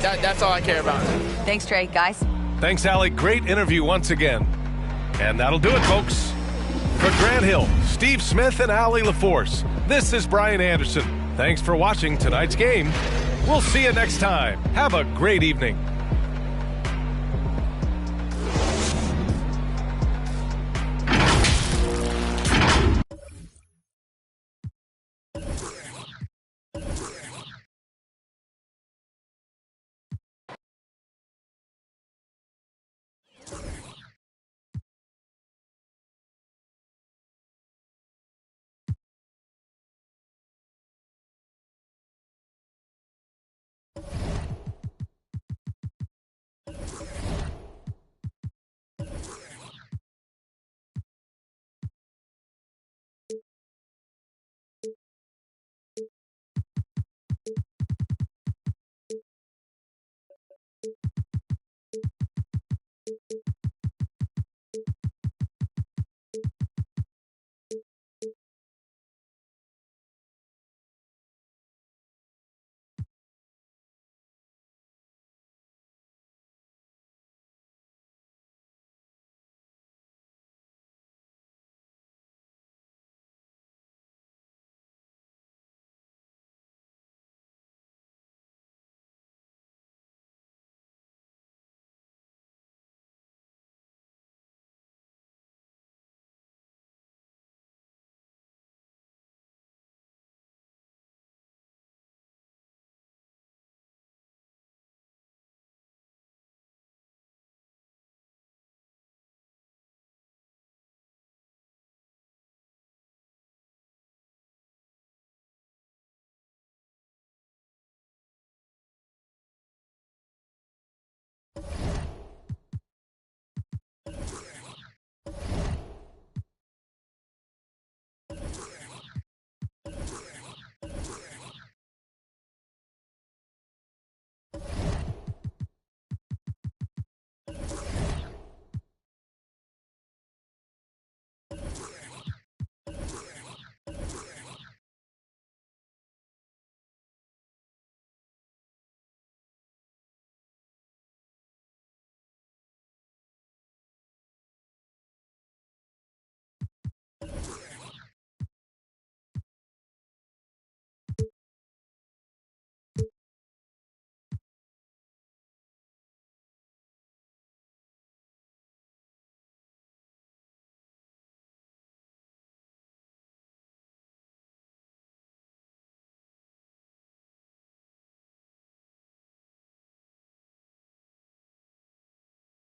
that's all I care about. Thanks, Trey. Guys. Thanks, Allie. Great interview once again. And that'll do it, folks. For Grant Hill, Steve Smith, and Allie LaForce, this is Brian Anderson. Thanks for watching tonight's game. We'll see you next time. Have a great evening.